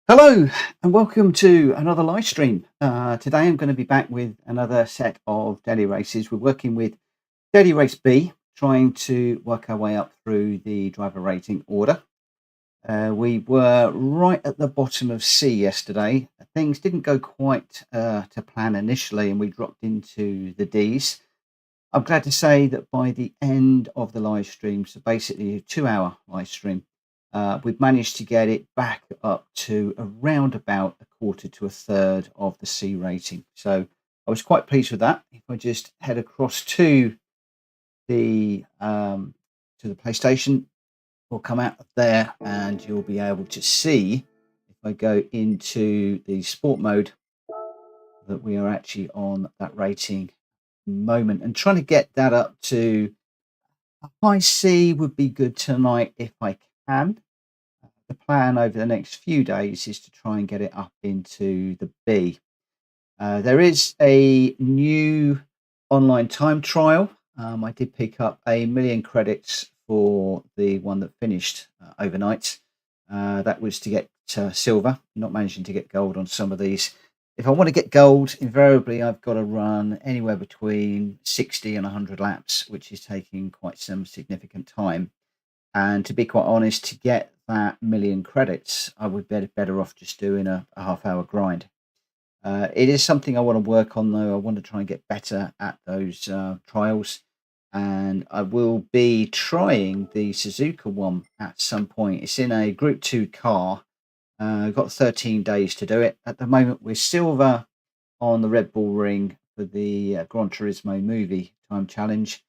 Hello and welcome to another live stream. Today I'm going to be back with another set of daily races. We're working with daily race B, trying to work our way up through the driver rating order. We were right at the bottom of C yesterday. Things didn't go quite to plan initially and we dropped into the Ds. I'm glad to say that by the end of the live stream, so basically a 2-hour live stream, we've managed to get it back up to around about a quarter to a third of the C rating. So I was quite pleased with that. If I just head across the PlayStation, we'll come out of there and you'll be able to see, if I go into the sport mode, that we are actually on that rating moment and trying to get that up to a high C would be good tonight if I can. The plan over the next few days is to try and get it up into the B. There is a new online time trial. I did pick up 1,000,000 credits for the one that finished overnight. That was to get silver, not managing to get gold on some of these. If I want to get gold, invariably I've got to run anywhere between 60 and 100 laps, which is taking quite some significant time. And to be quite honest, to get that 1,000,000 credits, I would be better off just doing a half-hour grind. It is something I want to work on, though. I want to try and get better at those trials. And I will be trying the Suzuka one at some point. It's in a Group 2 car. I've got 13 days to do it. At the moment, we're silver on the Red Bull Ring for the Gran Turismo movie time challenge.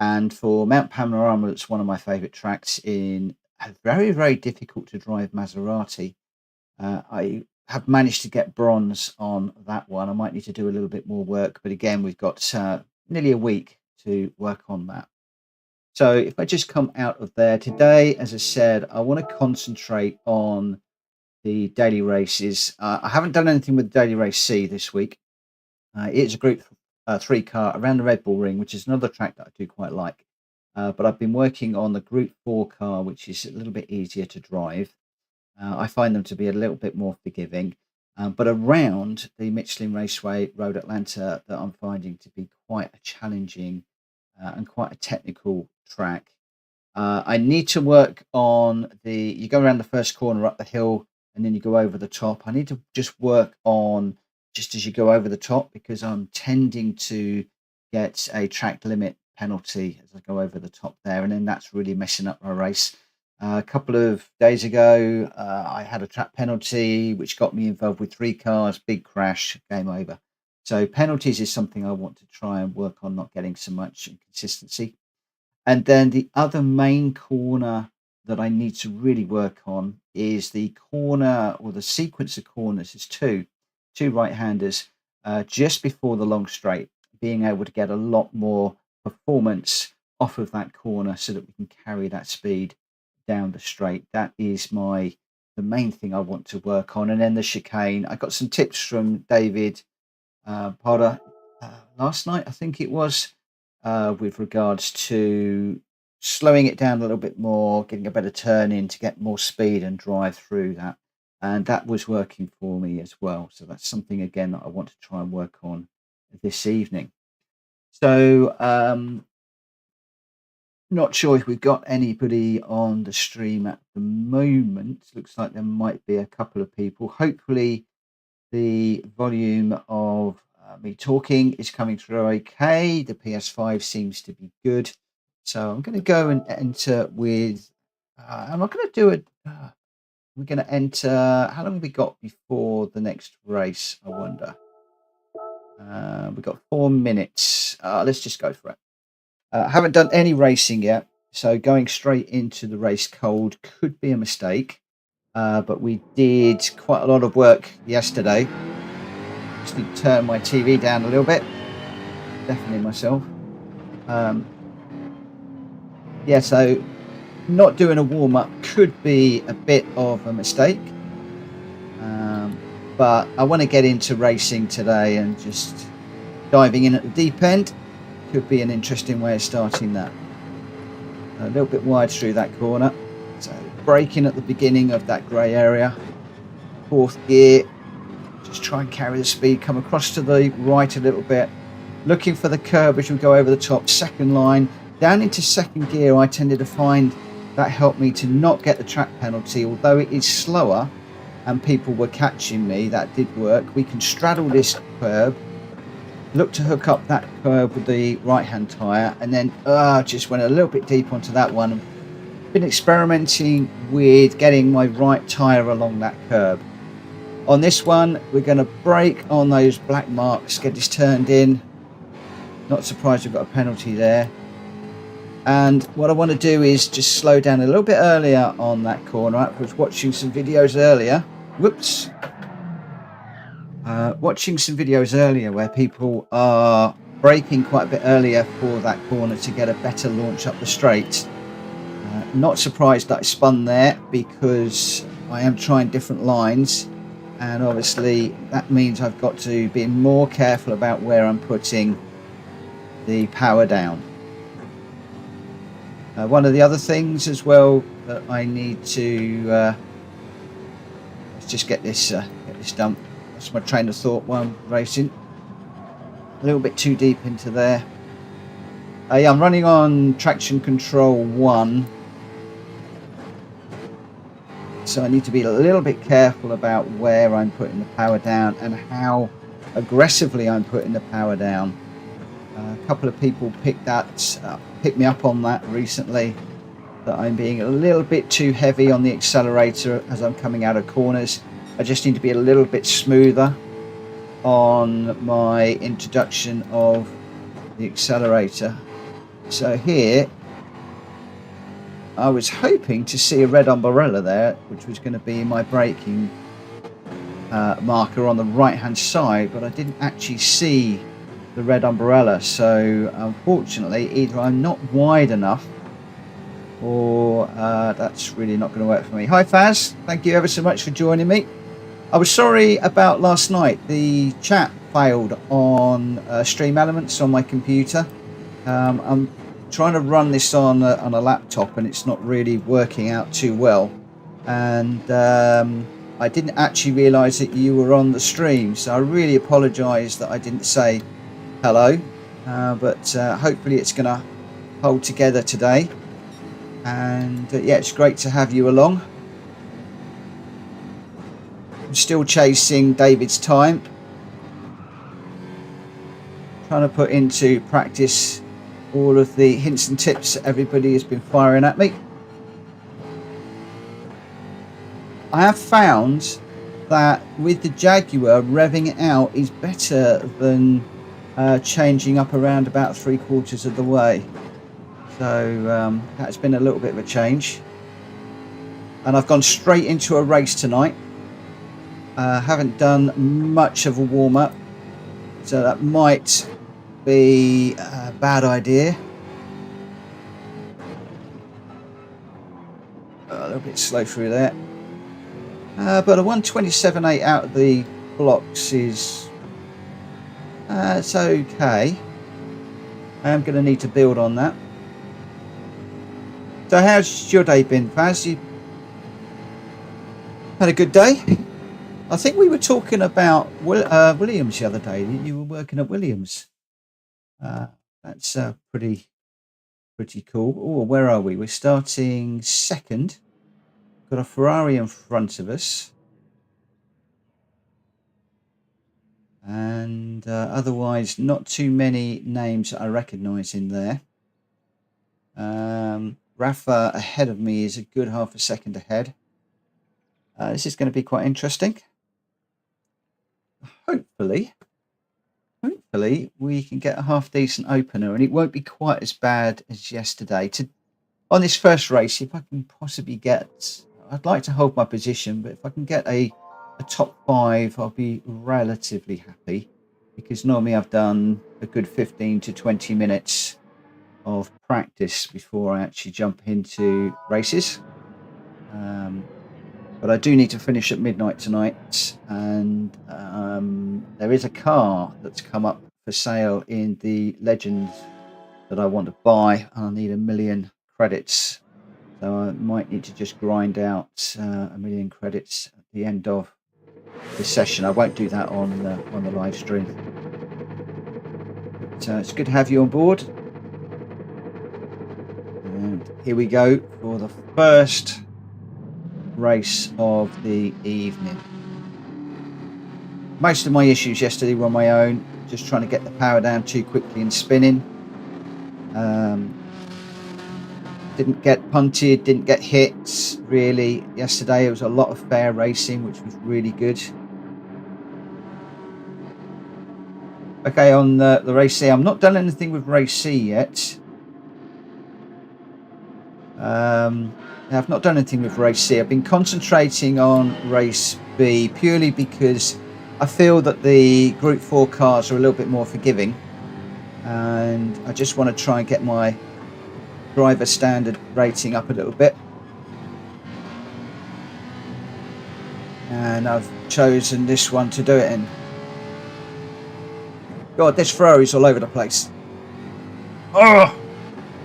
And for Mount Panorama, it's one of my favourite tracks in a very, very difficult to drive Maserati. I have managed to get bronze on that one. I might need to do a little bit more work, but again, we've got nearly a week to work on that. So if I just come out of there today, as I said, I want to concentrate on the daily races. I haven't done anything with daily race C this week. It's a Group 3 car around the Red Bull Ring, which is another track that I do quite like. But I've been working on the Group 4 car, which is a little bit easier to drive. I find them to be a little bit more forgiving. But around the Michelin Raceway Road Atlanta, that I'm finding to be quite a challenging and quite a technical track. I need to work on you go around the first corner up the hill and then you go over the top. I need to just work on just as you go over the top because I'm tending to get a track limit penalty as I go over the top there. And then that's really messing up my race. A couple of days ago, I had a track penalty, which got me involved with 3 cars, big crash, game over. So penalties is something I want to try and work on, not getting so much inconsistency. And then the other main corner that I need to really work on is the corner or the sequence of corners. It's two right-handers just before the long straight, being able to get a lot more performance off of that corner so that we can carry that speed down the straight. That is the main thing I want to work on. And then the chicane. I got some tips from David Potter last night, I think it was, with regards to slowing it down a little bit more, getting a better turn in to get more speed and drive through that. And that was working for me as well. So that's something, again, that I want to try and work on this evening. So not sure if we've got anybody on the stream at the moment. Looks like there might be a couple of people. Hopefully the volume of me talking is coming through okay. The PS5 seems to be good. So I'm going to go and enter with, I'm not going to do it. We're going to enter, how long have we got before the next race, I wonder? We've got 4 minutes. Let's just go for it. I haven't done any racing yet, so going straight into the race cold could be a mistake. But we did quite a lot of work yesterday. Just need to turn my TV down a little bit. Definitely myself. Yeah, so not doing a warm-up could be a bit of a mistake. But I want to get into racing today and just diving in at the deep end. Could be an interesting way of starting that. A little bit wide through that corner. So braking at the beginning of that grey area. fourth gear. Just try and carry the speed, come across to the right a little bit, looking for the curb as we go over the top. Second line, down into second gear, I tended to find that helped me to not get the track penalty, although it is slower and people were catching me. That did work. We can straddle this curb, look to hook up that curb with the right hand tyre, and then just went a little bit deep onto that one. Been experimenting with getting my right tyre along that curb. On this one, we're going to brake on those black marks, get this turned in. Not surprised we've got a penalty there. And what I want to do is just slow down a little bit earlier on that corner. I was watching some videos earlier. Whoops. Watching some videos earlier where people are braking quite a bit earlier for that corner to get a better launch up the straight. Not surprised that I spun there because I am trying different lines. And obviously that means I've got to be more careful about where I'm putting the power down. One of the other things as well that I need to let's just get this done. That's my train of thought while I'm racing. A little bit too deep into there. Yeah, I'm running on traction control 1. So I need to be a little bit careful about where I'm putting the power down and how aggressively I'm putting the power down. A couple of people picked me up on that recently, that I'm being a little bit too heavy on the accelerator as I'm coming out of corners. I just need to be a little bit smoother on my introduction of the accelerator. So here, I was hoping to see a red umbrella there, which was going to be my braking marker on the right hand side, but I didn't actually see the red umbrella. So unfortunately, either I'm not wide enough or that's really not going to work for me. Hi Faz, thank you ever so much for joining me. I was sorry about last night. The chat failed on Stream Elements on my computer. I'm trying to run this on a laptop and it's not really working out too well, and I didn't actually realize that you were on the stream, so I really apologize that I didn't say hello, but hopefully it's gonna hold together today, and yeah, it's great to have you along. I'm still chasing David's time, trying to put into practice all of the hints and tips that everybody has been firing at me. I have found that with the Jaguar, revving it out is better than changing up around about 3/4 of the way. So that's been a little bit of a change. And I've gone straight into a race tonight. Haven't done much of a warm-up, so that might be a bad idea. A little bit slow through there, but a 1:27.8 out of the blocks is it's okay. I am going to need to build on that. So how's your day been, Faz? You had a good day? I think we were talking about Williams the other day. You were working at Williams. That's pretty cool. Oh, where are we? We're starting second. Got a Ferrari in front of us, and otherwise not too many names that I recognise in there. Rafa ahead of me is a good half a second ahead. This is going to be quite interesting. Hopefully we can get a half decent opener and it won't be quite as bad as yesterday. On this first race, if I can possibly get, I'd like to hold my position, but if I can get a top 5, I'll be relatively happy, because normally I've done a good 15 to 20 minutes of practice before I actually jump into races. But I do need to finish at midnight tonight, and there is a car that's come up for sale in the Legends that I want to buy. I'll need 1 million credits, so I might need to just grind out 1 million credits at the end of this session. I won't do that on the live stream. But, it's good to have you on board. And here we go for the first race of the evening. Most of my issues yesterday were on my own, just trying to get the power down too quickly and spinning. Didn't get punted, didn't get hits really yesterday. It was a lot of fair racing, which was really good. Okay, on the race C, I'm not done anything with race C yet. I've not done anything with race C. I've been concentrating on race B purely because I feel that the Group 4 cars are a little bit more forgiving, and I just want to try and get my driver standard rating up a little bit. And I've chosen this one to do it in. God, this Ferrari's all over the place. Oh!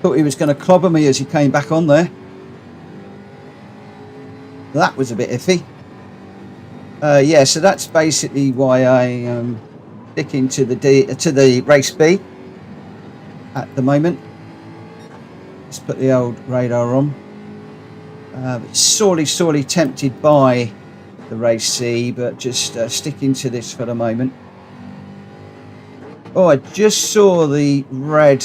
Thought he was going to clobber me as he came back on there. That was a bit iffy. Yeah, so that's basically why I am sticking to the race B at the moment. Let's put the old radar on. Sorely tempted by the race C, but just sticking to this for the moment. Oh, I just saw the red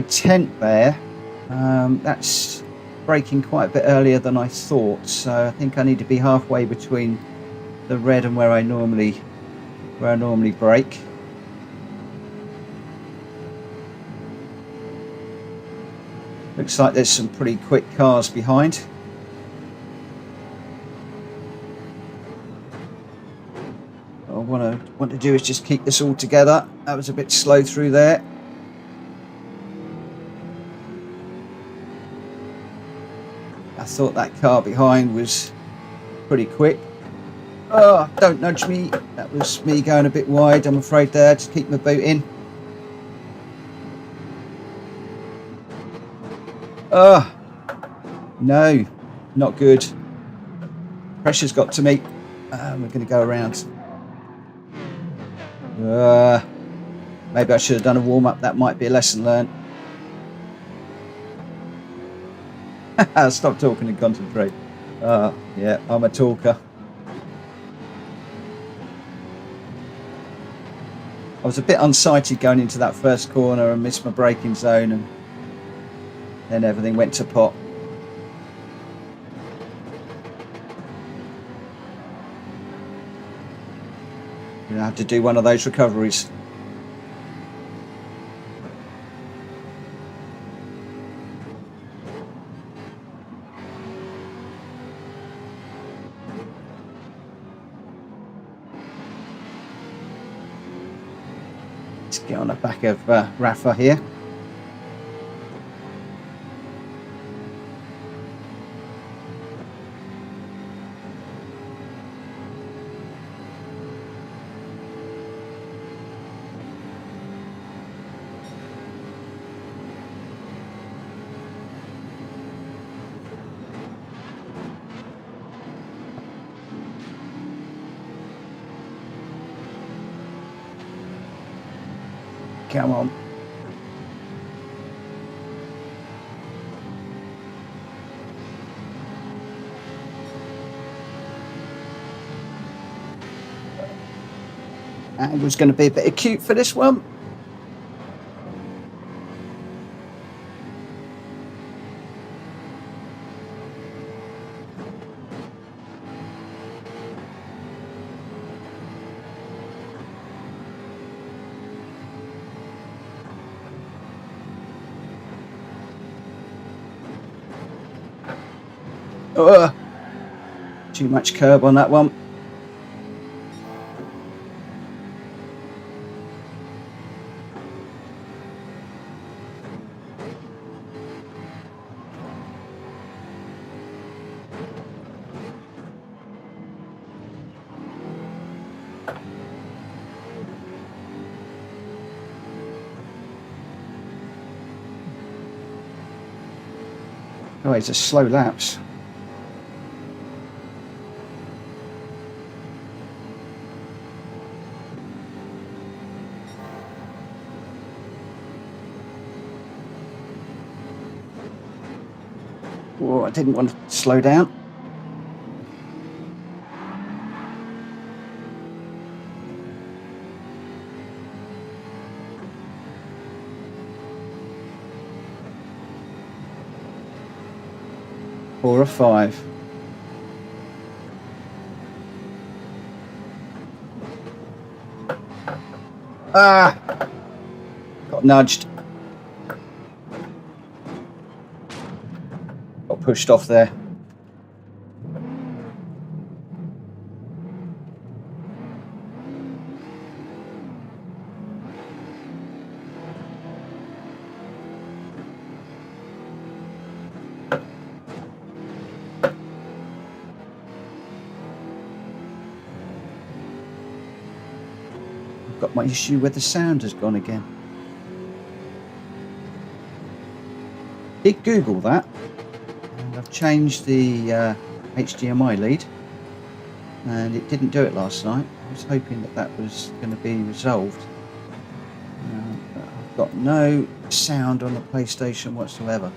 tent there. That's braking quite a bit earlier than I thought, so I think I need to be halfway between the red and where I normally brake. Looks like there's some pretty quick cars behind. What I want to do is just keep this all together. That was a bit slow through there. I thought that car behind was pretty quick. Oh, don't nudge me. That was me going a bit wide, I'm afraid there, to keep my boot in. Oh, no, not good. Pressure's got to me. We're going to go around. Maybe I should have done a warm-up. That might be a lesson learned. Stop talking and concentrate. Yeah, I'm a talker. I was a bit unsighted going into that first corner and missed my braking zone, and then everything went to pot. I have to do one of those recoveries. Let's get on the back of Rafa here. Come on. Angle's going to be a bit acute for this one. Too much curb on that one. Oh, it's a slow lapse. Oh, I didn't want to slow down. Four or five. Ah! Got nudged. Got pushed off there. I've got my issue where the sound has gone again. Did Google that, and I've changed the HDMI lead, and it didn't do it last night. I was hoping that that was going to be resolved. But I've got no sound on the PlayStation whatsoever.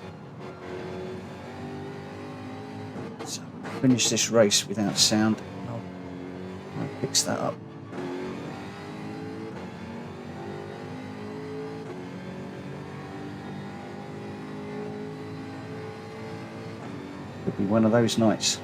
So I'll finish this race without sound. I'll fix that up. Could be one of those nights.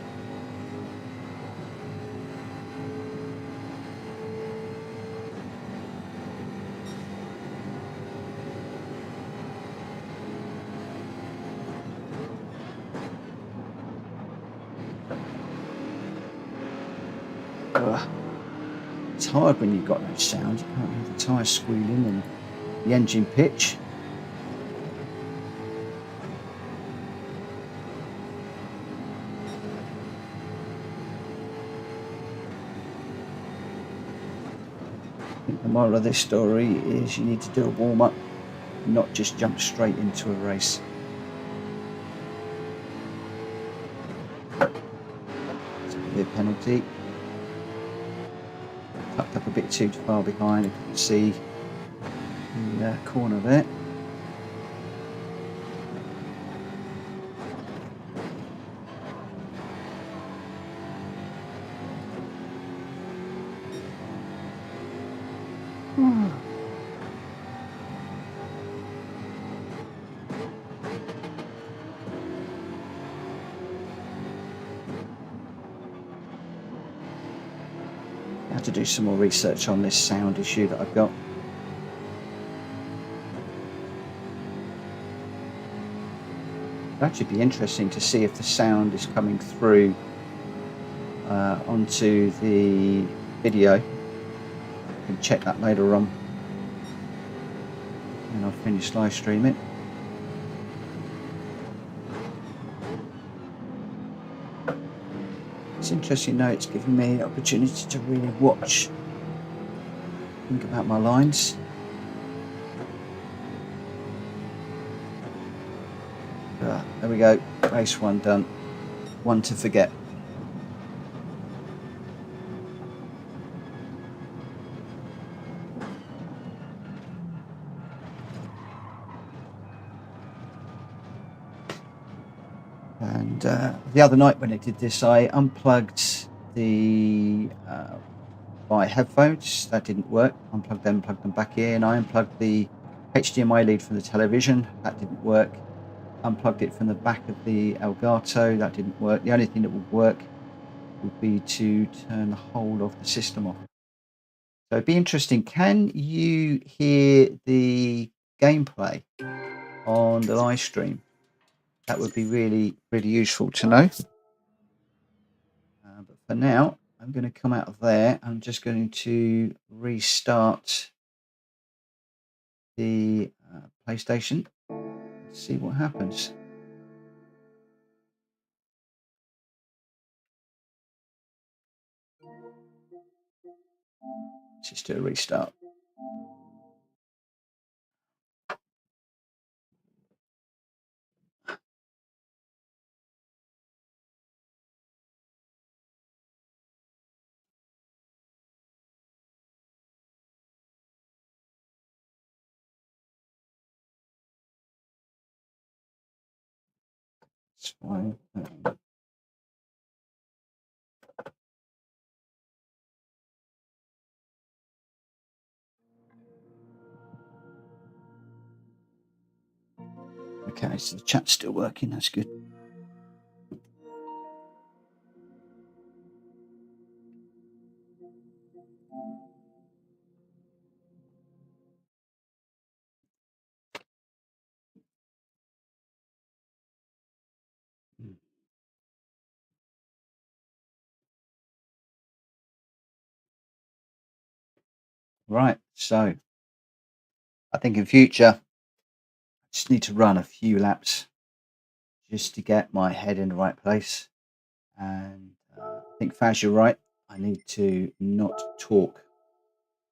It's hard when you've got no sound. You can't hear the tyres squealing and the engine pitch. I think the moral of this story is you need to do a warm-up, not just jump straight into a race. It's going to be a penalty. Tucked up a bit too far behind. You can see the corner there. I have to do some more research on this sound issue that I've got. It'd actually be interesting to see if the sound is coming through onto the video. I can check that later on, and I'll finish live streaming. It's interesting now, it's giving me the opportunity to really watch, think about my lines. There we go, race one done, one to forget. And the other night when I did this, I unplugged my headphones. That didn't work. Unplugged them, plugged them back in. I unplugged the HDMI lead from the television. That didn't work. Unplugged it from the back of the Elgato. That didn't work. The only thing that would work would be to turn the whole of the system off. So it'd be interesting. Can you hear the gameplay on the live stream? That would be really, really useful to know. But for now, I'm going to come out of there. I'm just going to restart the PlayStation. See what happens. Let's just do a restart. That's fine. Okay, so the chat's still working. That's good. Right, so I think in future, I just need to run a few laps just to get my head in the right place. And I think, Faz, you're right. I need to not talk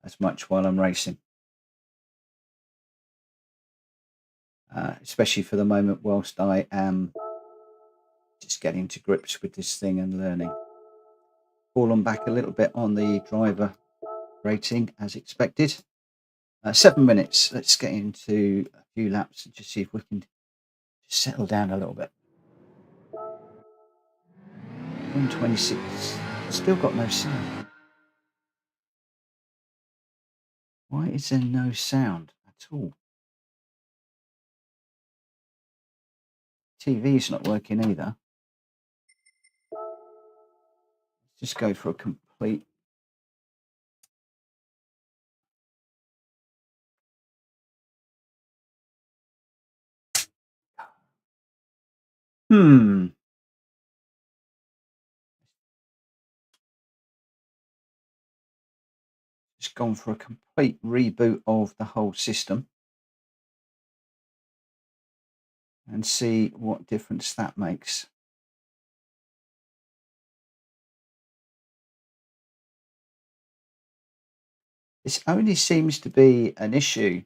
as much while I'm racing, especially for the moment whilst I am just getting to grips with this thing and learning. Fallen back a little bit on the driver rating as expected. 7 minutes. Let's get into a few laps and just see if we can just settle down a little bit. 126. Still got no sound. Why is there no sound at all? TV's not working either. Let's just go for a complete. Just gone for a complete reboot of the whole system and see what difference that makes. This only seems to be an issue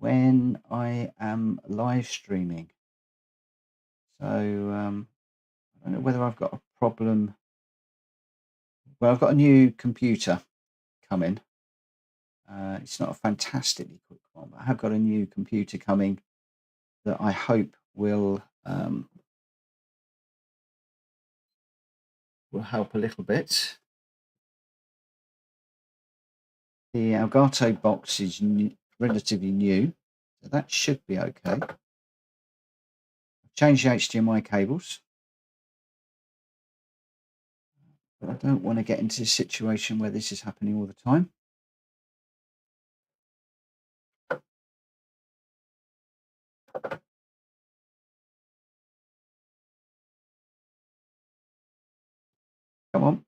when I am live streaming. So I don't know whether I've got a problem. Well, I've got a new computer coming. It's not a fantastically quick one, but I have got a new computer coming that I hope will help a little bit. The Elgato box is relatively new, so that should be okay. I've changed the HDMI cables, but I don't want to get into a situation where this is happening all the time. Come on.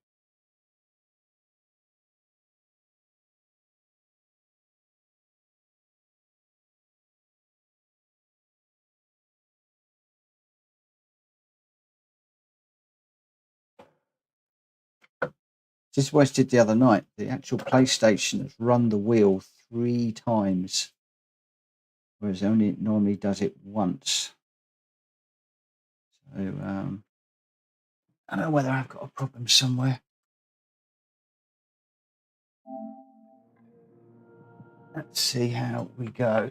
This is what I did the other night. The actual PlayStation has run the wheel 3 times, whereas it normally does it once. So I don't know whether I've got a problem somewhere. Let's see how we go.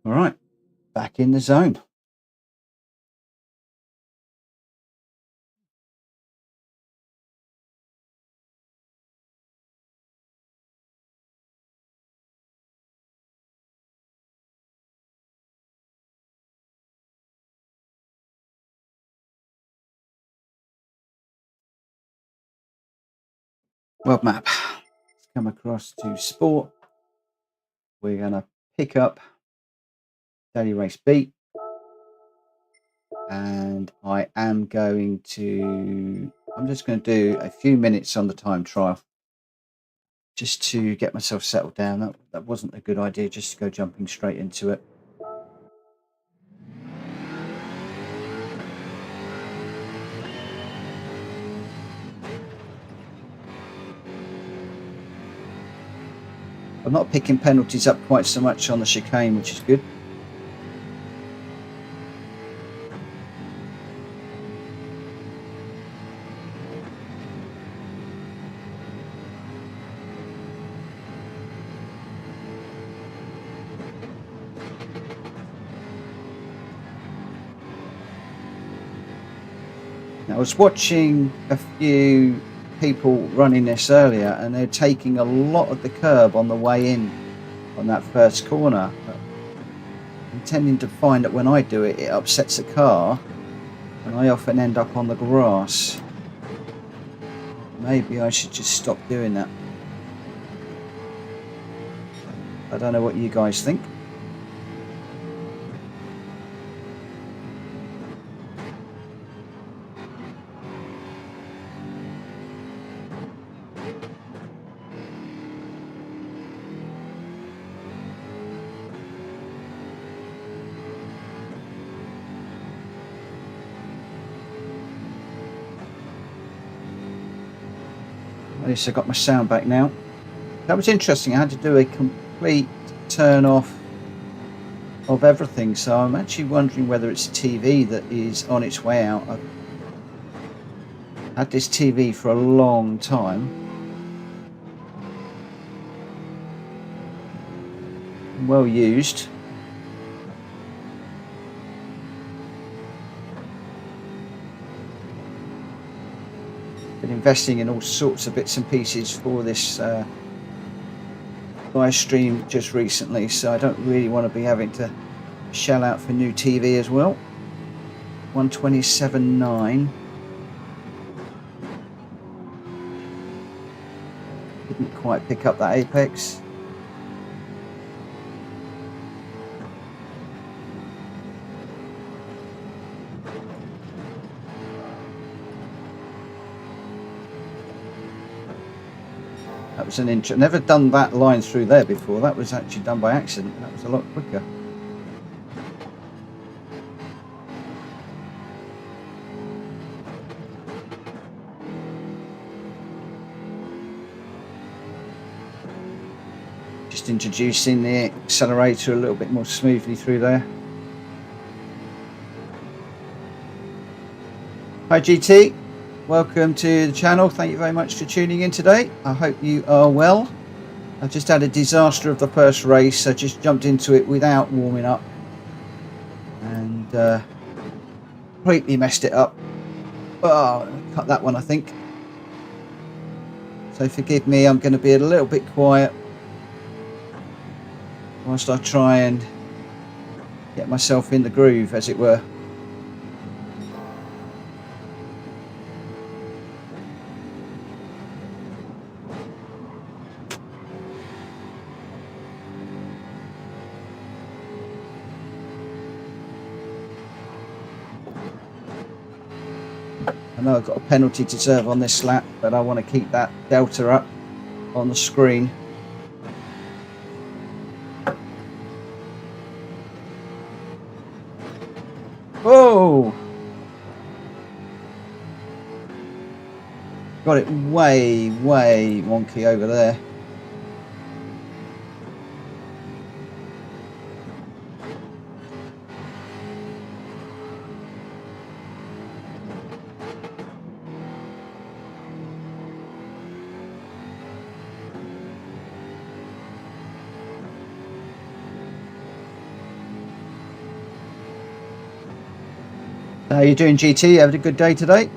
All right, back in the zone. World map. Let's come across to sport. We're going to pick up daily race B. And I'm just going to do a few minutes on the time trial just to get myself settled down. That wasn't a good idea just to go jumping straight into it. I'm not picking penalties up quite so much on the chicane, which is good. I was watching a few people running this earlier, and they're taking a lot of the curb on the way in on that first corner. But I'm tending to find that when I do it, it upsets the car, and I often end up on the grass. Maybe I should just stop doing that. I don't know what you guys think. At least I got my sound back now. That was interesting. I had to do a complete turn off of everything, so I'm actually wondering whether it's a TV that is on its way out. I've had this TV for a long time. Well used. Been investing in all sorts of bits and pieces for this live stream just recently, so I don't really want to be having to shell out for new TV as well. 127.9. Didn't quite pick up that apex. That was an inch. I've never done that line through there before. That was actually done by accident. That was a lot quicker. Just introducing the accelerator a little bit more smoothly through there. Hi GT. Welcome to the channel. Thank you very much for tuning in today. I hope you are well. I just had a disaster of the first race. I just jumped into it without warming up and completely messed it up. Oh, cut that one, I think. So forgive me, I'm going to be a little bit quiet whilst I try and get myself in the groove, as it were. I know I've got a penalty to serve on this lap, but I want to keep that delta up on the screen. Whoa! Got it way wonky over there. How are you doing, GT? Having a good day today?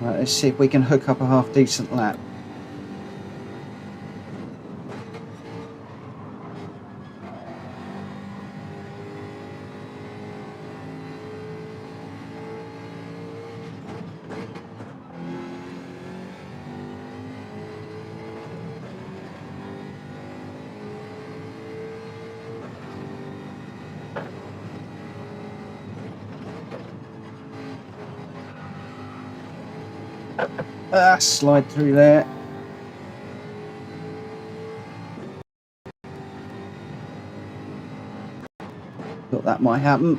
Right, let's see if we can hook up a half decent lap. Slide through there. Thought that might happen.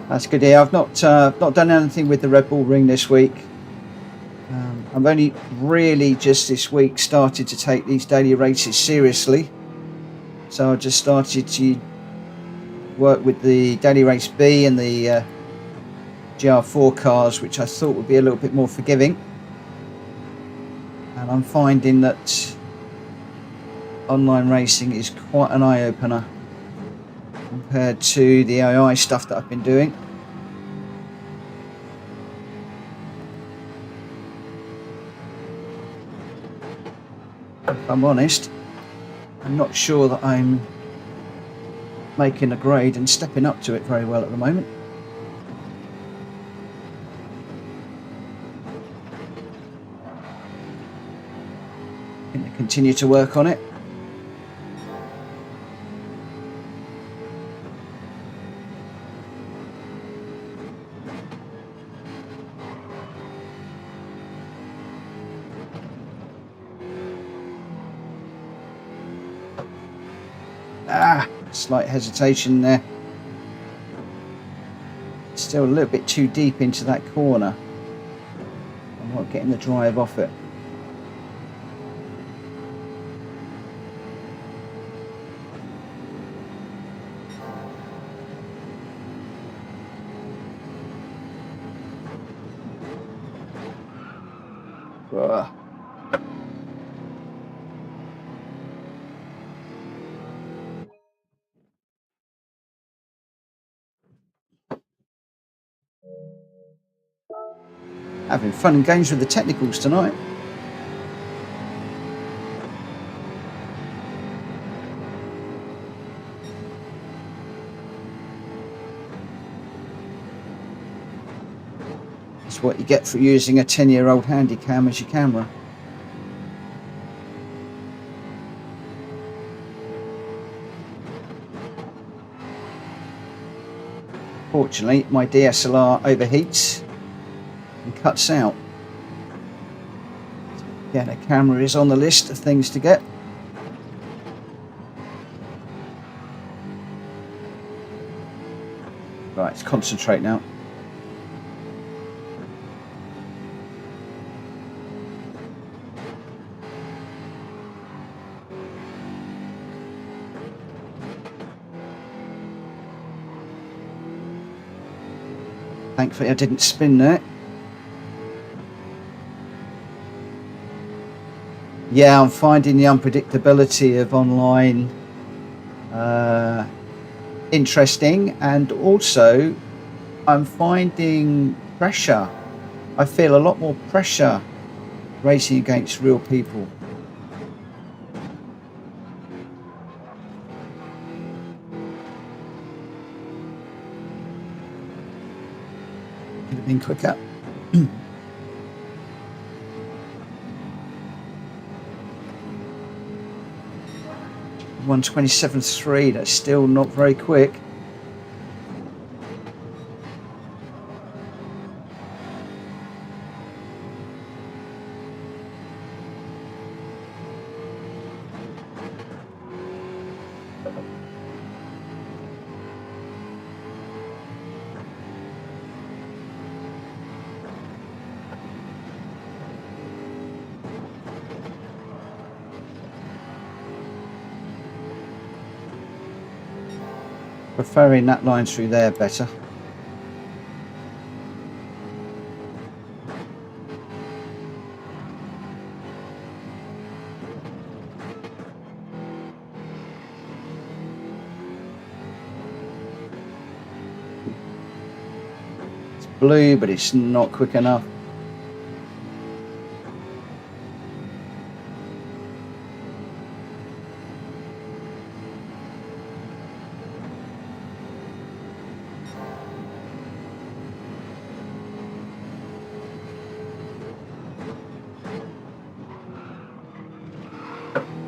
That's good. Yeah, I've not done anything with the Red Bull Ring this week. I've only really just this week started to take these daily races seriously. So I just started to work with the Daily Race B and the GR4 cars, which I thought would be a little bit more forgiving. And I'm finding that online racing is quite an eye-opener compared to the AI stuff that I've been doing. If I'm honest, I'm not sure that I'm making a grade and stepping up to it very well at the moment. I'm going to continue to work on it. Slight hesitation there. Still a little bit too deep into that corner. I'm not getting the drive off it. Ugh. Having fun and games with the technicals tonight. That's what you get for using a 10-year-old Handycam as your camera. Fortunately, my DSLR overheats and cuts out. Again, a camera is on the list of things to get. Right, let's concentrate now. Thankfully, I didn't spin there. Yeah, I'm finding the unpredictability of online interesting, and also I'm finding pressure. I feel a lot more pressure racing against real people. Could have been quicker. 1:27.3, that's still not very quick. Preferring that line through there better. It's blue, but it's not quick enough.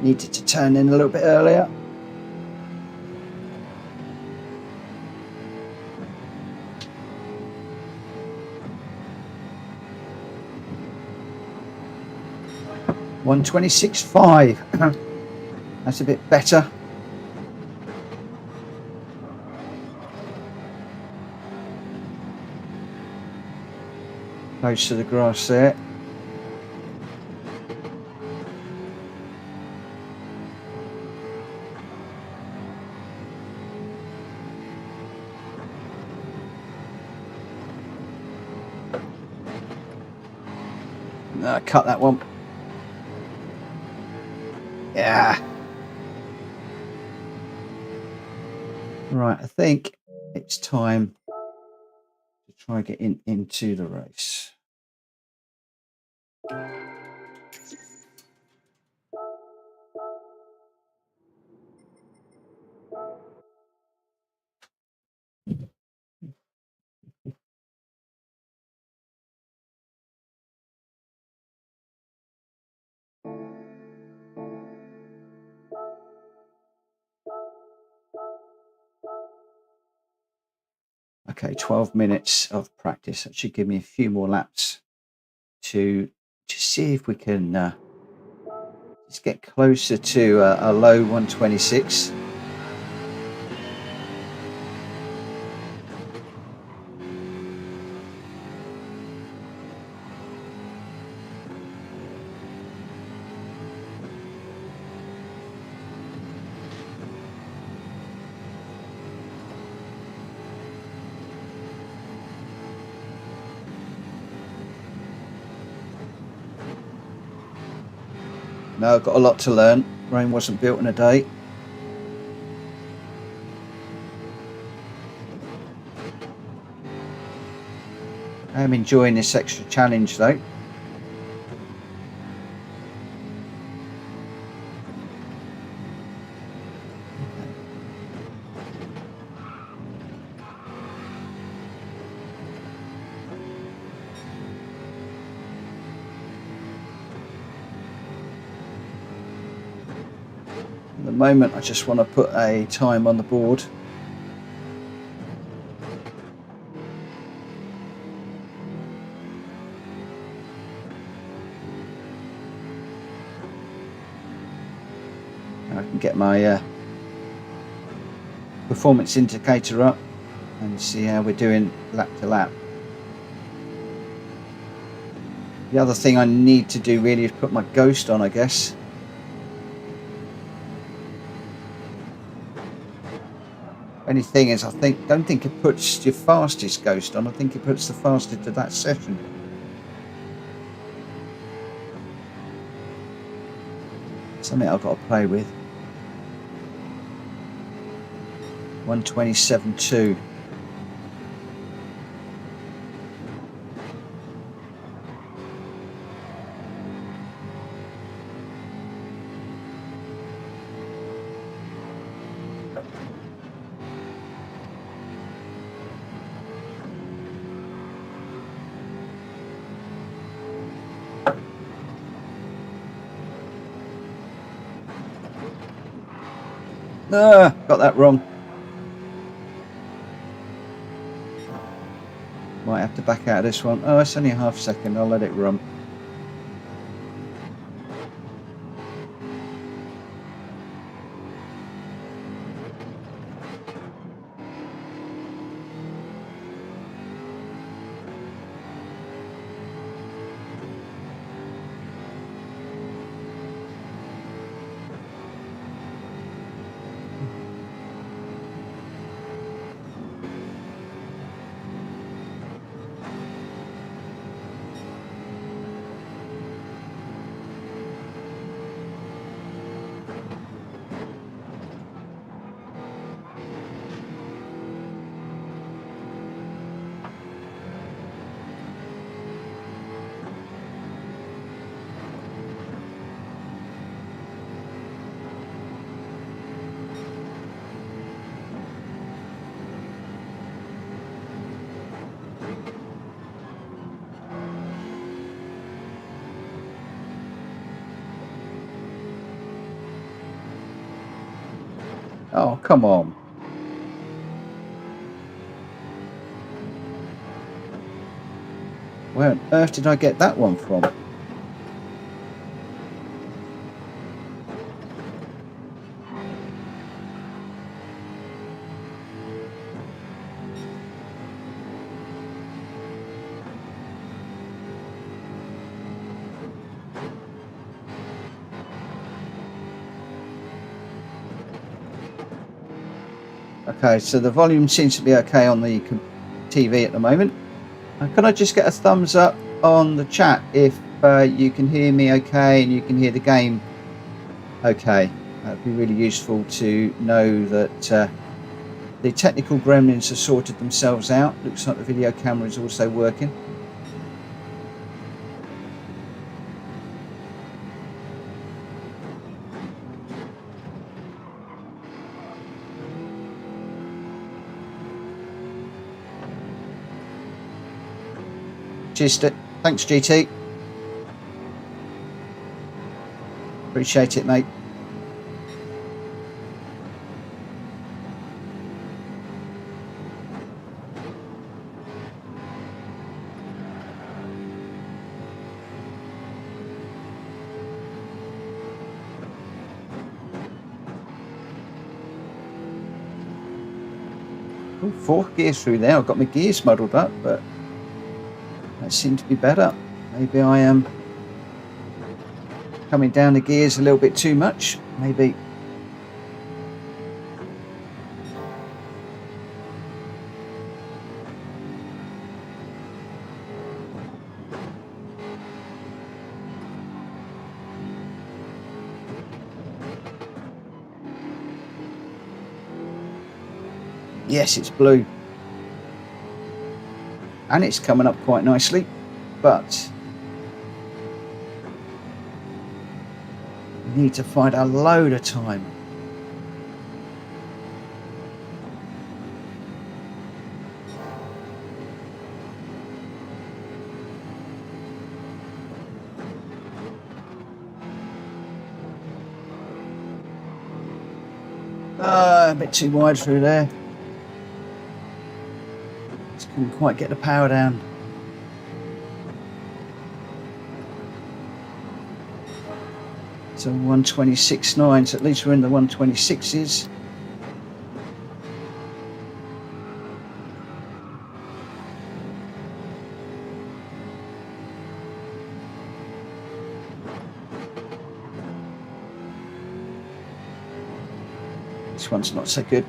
Needed to turn in a little bit earlier. $1:26.5. That's a bit better. close to the grass there. Cut that one. Yeah. Right, I think it's time to try getting into the race. Okay, 12 minutes of practice. That should give me a few more laps to just see if we can just get closer to a low 126. No, I've got a lot to learn. Rome wasn't built in a day. I am enjoying this extra challenge though. At the moment, I just want to put a time on the board. I can get my performance indicator up and see how we're doing lap to lap. The other thing I need to do really is put my ghost on, I guess. Only thing is, don't think it puts your fastest ghost on. I think it puts the fastest of that session. Something I've got to play with. 127.2. Got that wrong. Might have to back out of this one. Oh, it's only a half second. I'll let it run. Oh, come on. Where on earth did I get that one from? Okay, so the volume seems to be okay on the TV at the moment. Can I just get a thumbs up on the chat if you can hear me okay and you can hear the game okay? That'd be really useful to know that the technical gremlins have sorted themselves out. Looks like the video camera is also working. Cheers, thanks GT. Appreciate it, mate. Ooh, 4 gears through there. I've got my gears muddled up, but that seemed to be better. Maybe I am coming down the gears a little bit too much. Maybe. Yes, it's blue. And it's coming up quite nicely, but we need to find a load of time. A bit too wide through there. Just couldn't quite get the power down. So 126.9, so at least we're in the 126s. This one's not so good.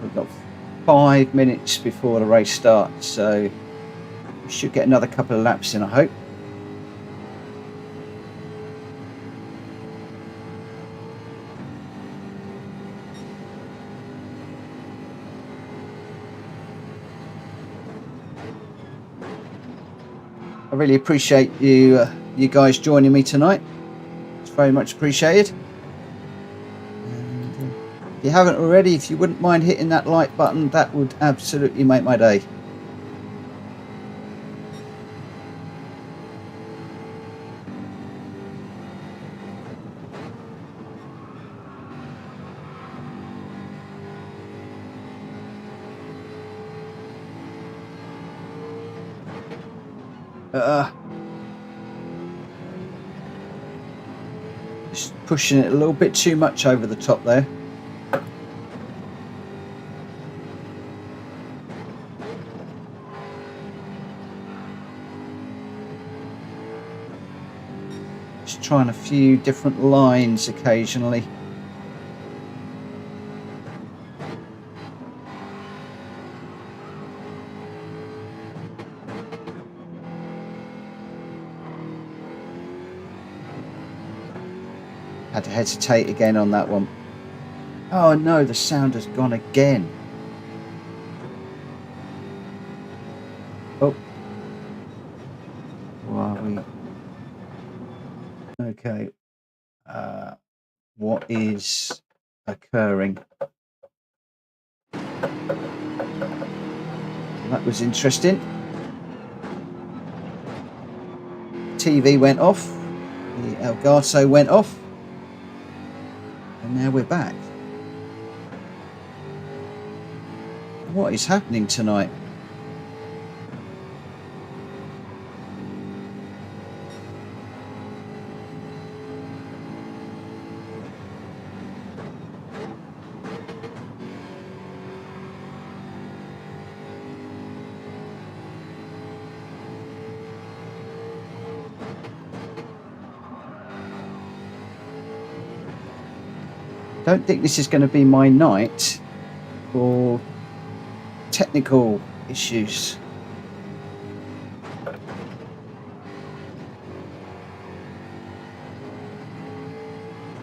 We've got 5 minutes before the race starts, so we should get another couple of laps in, I hope. I really appreciate you guys joining me tonight. It's very much appreciated. And if you haven't already, if you wouldn't mind hitting that like button, that would absolutely make my day. Just pushing it a little bit too much over the top there. Just trying a few different lines occasionally. Had to hesitate again on that one. Oh no, the sound has gone again. Oh. Where are we? Okay. What is occurring? That was interesting. TV went off. The Elgato went off. And now we're back. What is happening tonight? Don't think this is going to be my night for technical issues.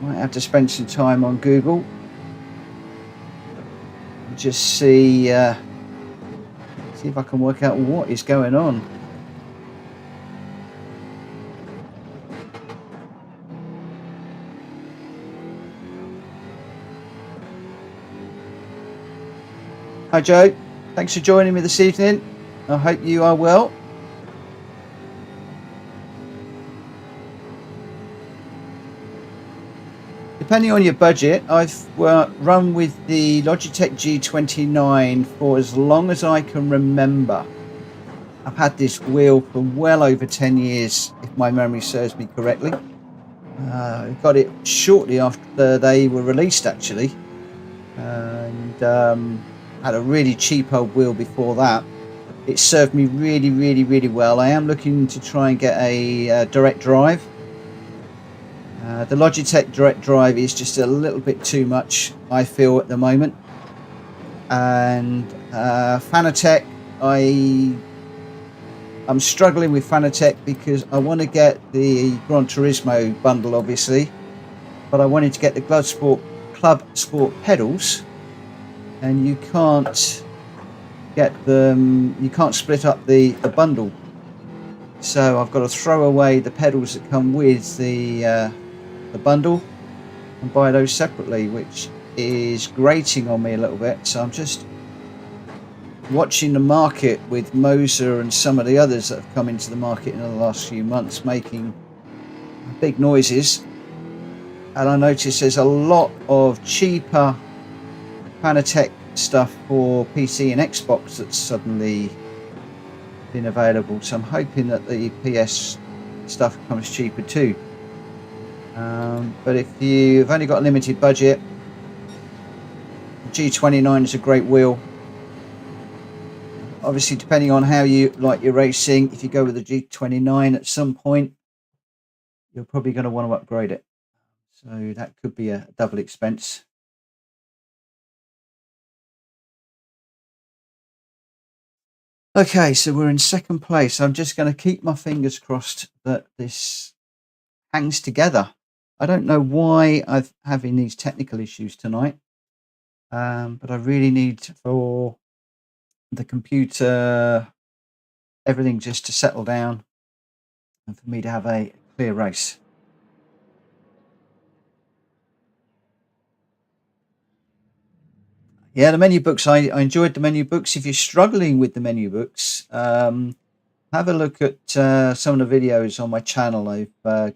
Might have to spend some time on Google and just see if I can work out what is going on. Hi Joe, thanks for joining me this evening. I hope you are well. Depending on your budget, I've run with the Logitech G29 for as long as I can remember. I've had this wheel for well over 10 years, if my memory serves me correctly. I got it shortly after they were released, actually, and had a really cheap old wheel before that. It served me really well. I am looking to try and get a direct drive. The Logitech direct drive is just a little bit too much, I feel, at the moment. And Fanatec, I'm struggling with Fanatec because I want to get the Gran Turismo bundle, obviously, but I wanted to get the Club Sport pedals, and you can't get them. You can't split up the bundle, so I've got to throw away the pedals that come with the bundle and buy those separately, which is grating on me a little bit. So I'm just watching the market with Moser and some of the others that have come into the market in the last few months making big noises, and I notice there's a lot of cheaper Fanatec stuff for PC and Xbox that's suddenly been available, so I'm hoping that the PS stuff comes cheaper too. But if you've only got a limited budget, the G29 is a great wheel. Obviously, depending on how you like your racing, if you go with the G29 at some point, you're probably going to want to upgrade it. So that could be a double expense. Okay, so we're in second place. I'm just going to keep my fingers crossed that this hangs together. I don't know why I'm having these technical issues tonight, but I really need for the computer, everything just to settle down and for me to have a clear race. Yeah, the menu books, I enjoyed the menu books. If you're struggling with the menu books, have a look at some of the videos on my channel. I've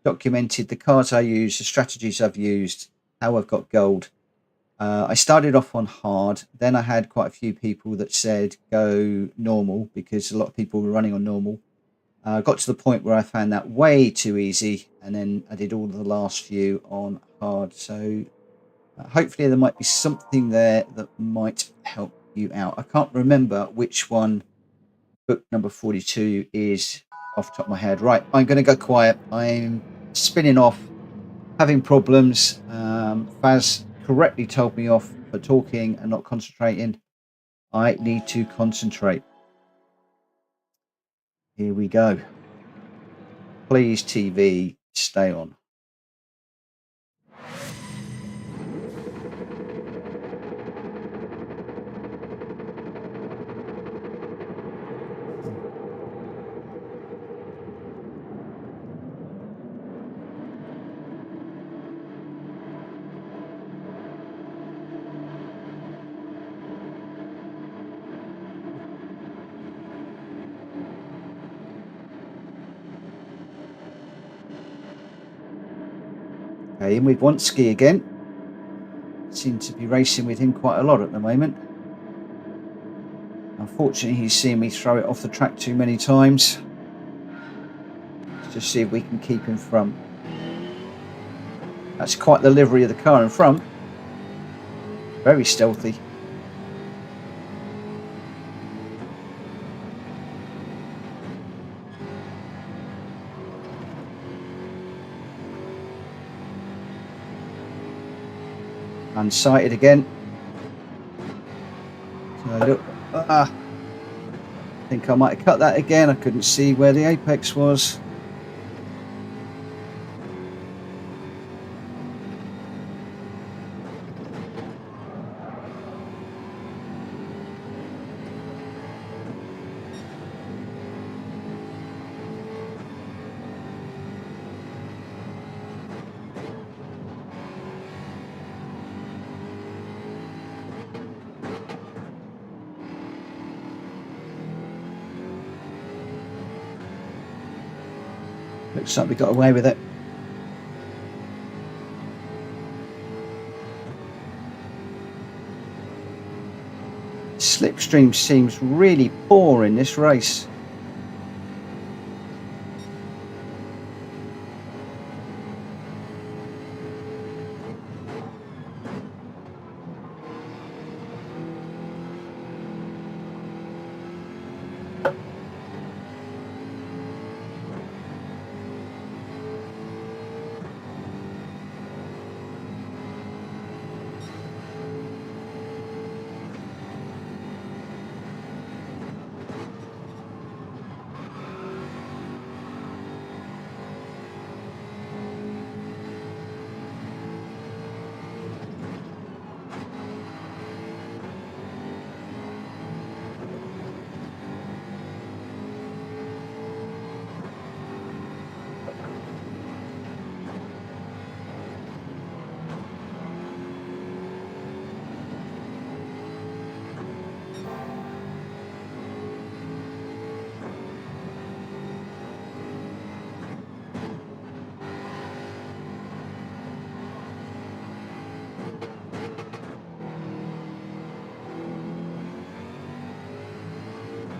documented the cards I use, the strategies I've used, how I've got gold. I started off on hard, then I had quite a few people that said go normal because a lot of people were running on normal. Got to the point where I found that way too easy, and then I did all the last few on hard. So hopefully there might be something there that might help you out. I can't remember which one book number 42 is off the top of my head. Right, I'm going to go quiet. I'm spinning off, having problems. Faz correctly told me off for talking and not concentrating. I need to concentrate. Here we go. Please, TV, stay on. Okay, in with Wonsky again. Seem to be racing with him quite a lot at the moment. Unfortunately, he's seen me throw it off the track too many times. Let's just see if we can keep him from. That's quite the livery of the car in front. Very stealthy. Unsighted again. So look, I think I might have cut that again. I couldn't see where the apex was. Looks like we got away with it. Slipstream seems really poor in this race.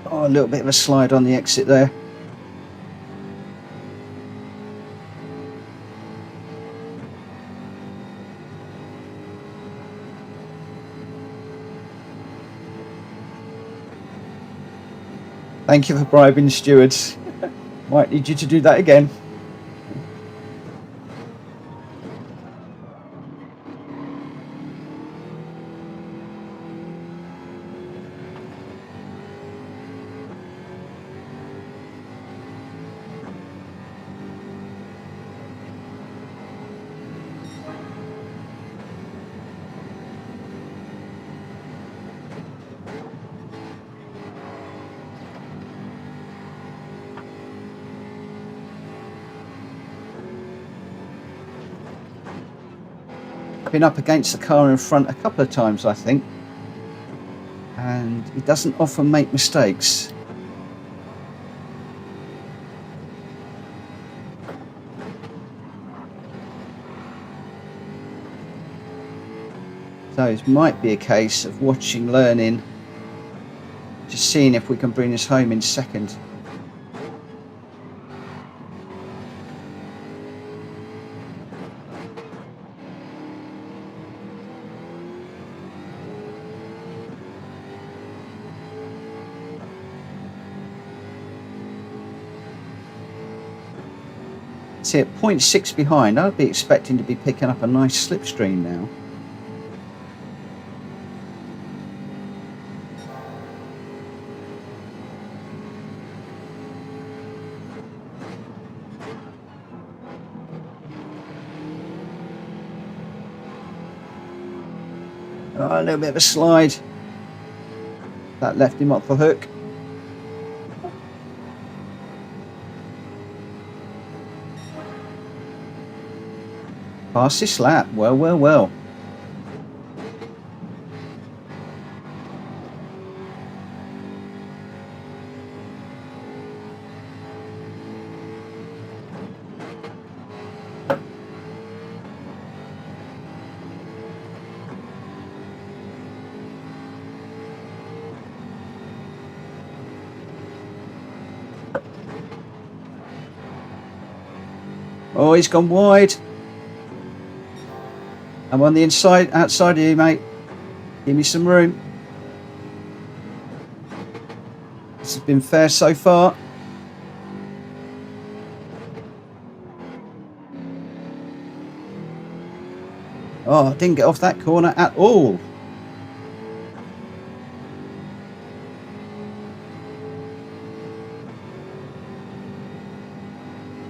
Oh, a little bit of a slide on the exit there. Thank you for bribing the stewards. Might need you to do that again. Been up against the car in front a couple of times, I think, and he doesn't often make mistakes. So it might be a case of watching, learning, just seeing if we can bring this home in second. See, at 0.6 behind, I'd be expecting to be picking up a nice slipstream now. Oh, a little bit of a slide. That left him off the hook. Past this lap. Well, well, well. Oh, he's gone wide. I'm on the outside of you, mate. Give me some room. This has been fair so far. Oh, I didn't get off that corner at all.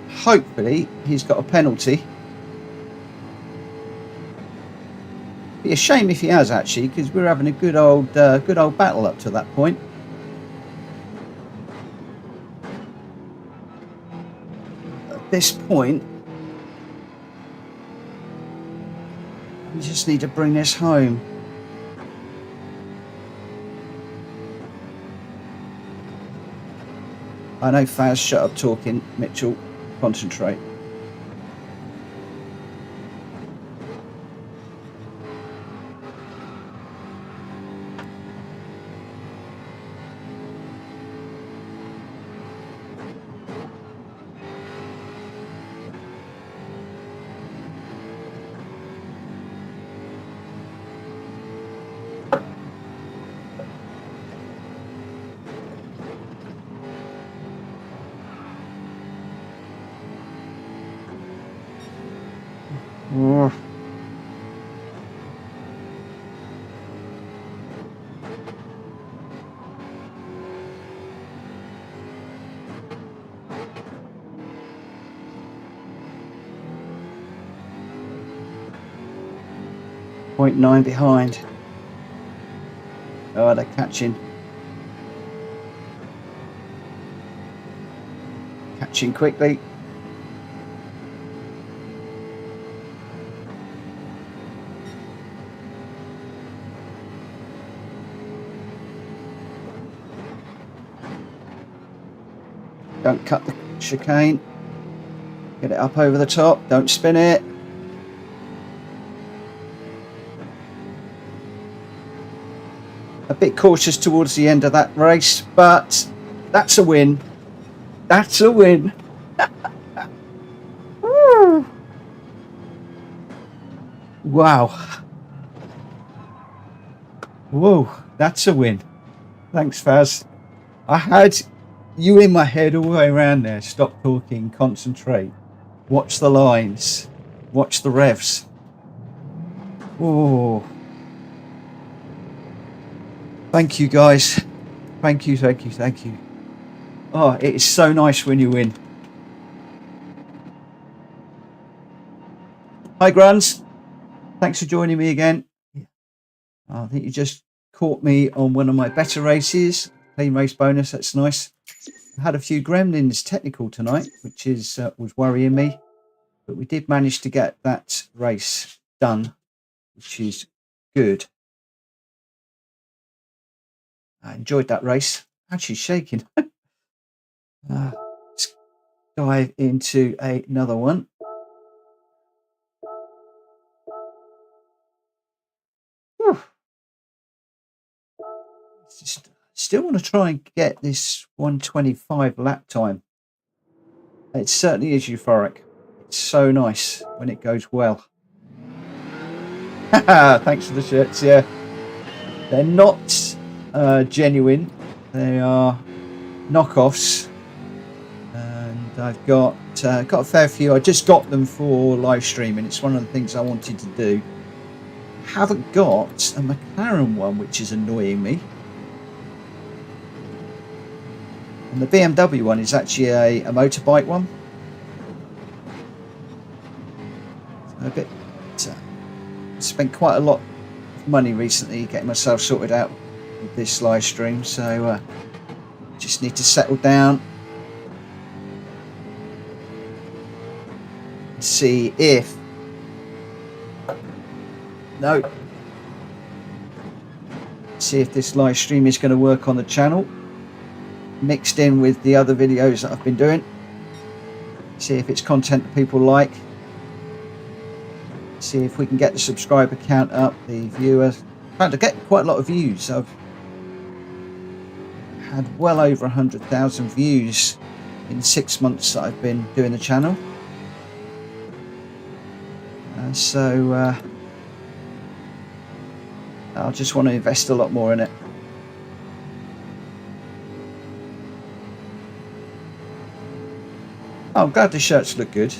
Hopefully, he's got a penalty. Be a shame if he has, actually, because we're having a good old battle up to that point. At this point, we just need to bring this home. I know, Faz, shut up talking. Mitchell, concentrate. Oh. .9 behind. Oh, they're catching quickly. Don't cut the chicane. Get it up over the top. Don't spin it. A bit cautious towards the end of that race, but that's a win. That's a win. Wow. Whoa, that's a win. Thanks, Faz. I had you in my head all the way around there. Stop talking, concentrate, watch the lines, watch the revs. Oh, thank you, guys. Thank you. Oh, it is so nice when you win. Hi, Gruns. Thanks for joining me again. I think you just caught me on one of my better races. Clean race bonus, that's nice. I had a few gremlins technical tonight, which is was worrying me, but we did manage to get that race done, which is good. I enjoyed that race. Actually shaking. Let's dive into another one. Whew. Still want to try and get this 125 lap time. It certainly is euphoric. It's so nice when it goes well. Thanks for the shirts. Yeah, they're not genuine. They are knockoffs, and I've got a fair few. I just got them for live stream, and it's one of the things I wanted to do. Haven't got a McLaren one, which is annoying me. And the BMW one is actually a motorbike one. So a bit. Spent quite a lot of money recently getting myself sorted out with this live stream, so just need to settle down and see if this live stream is going to work on the channel, mixed in with the other videos that I've been doing. See if it's content that people like. See if we can get the subscriber count up, the viewers. In fact, I get quite a lot of views. I've had well over 100,000 views in 6 months that I've been doing the channel. So I just want to invest a lot more in it. Oh, I'm glad the shirts look good.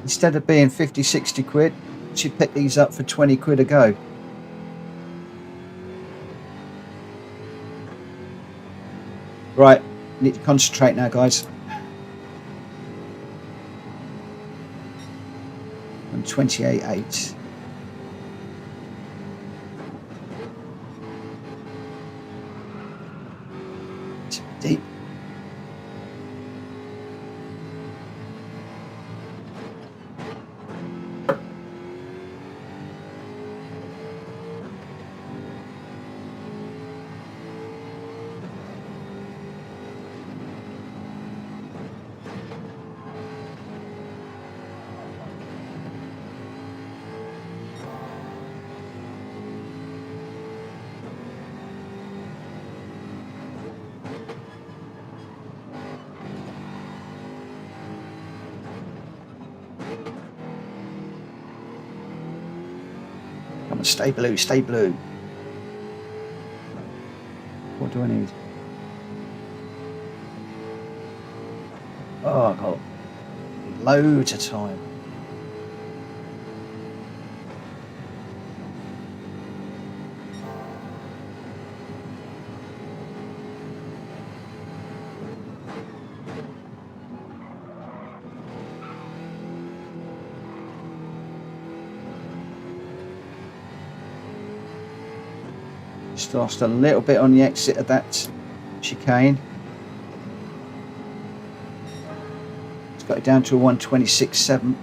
Instead of being 50, 60 quid, she picked these up for 20 quid a go. Right, need to concentrate now, guys. I'm 28.8. It's deep. Come on, stay blue, stay blue. What do I need? Oh, I've got loads of time. Just lost a little bit on the exit of that chicane. It's got it down to a 126.7.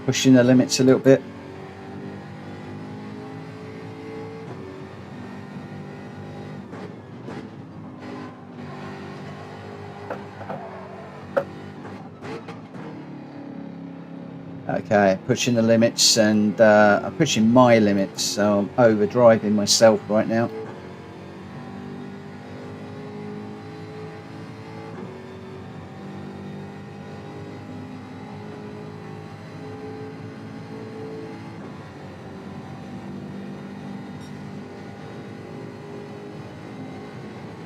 Pushing the limits a little bit. Okay, pushing the limits, and I'm pushing my limits, so I'm overdriving myself right now.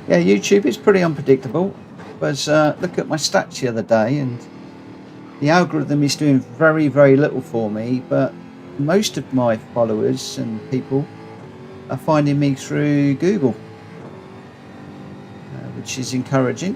Yeah, YouTube is pretty unpredictable. But look at my stats the other day, and the algorithm is doing very, very little for me. But most of my followers and people are finding me through Google, which is encouraging.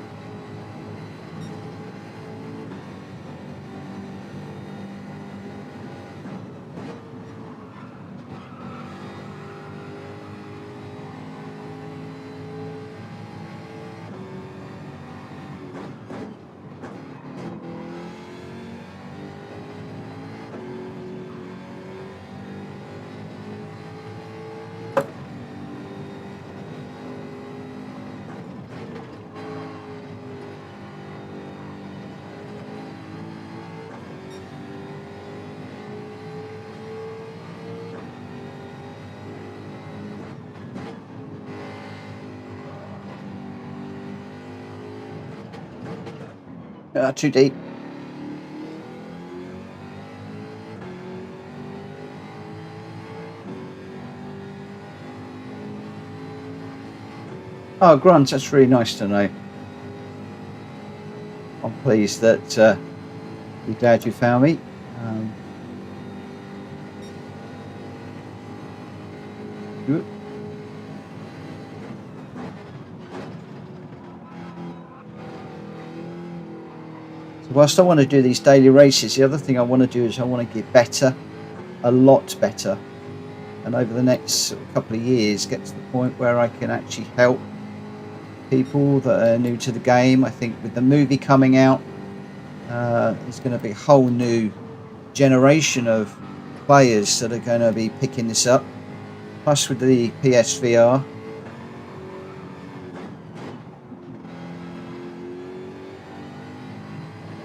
Too deep. Oh, Grant, that's really nice to know. I'm pleased that you're glad you found me. Good. So whilst I want to do these daily races, the other thing I want to do is I want to get better, a lot better, and over the next couple of years get to the point where I can actually help people that are new to the game. I think with the movie coming out, there's going to be a whole new generation of players that are going to be picking this up. Plus with the PSVR.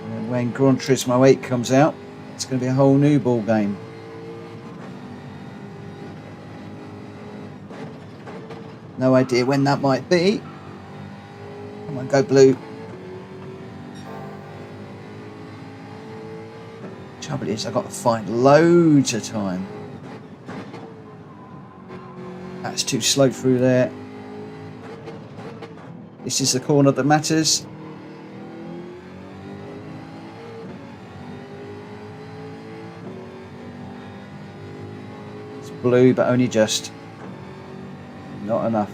And when Gran Turismo 8 comes out, it's going to be a whole new ball game. No idea when that might be. Come on, go blue. Trouble is, I've got to find loads of time. That's too slow through there. This is the corner that matters. It's blue, but only just. Not enough.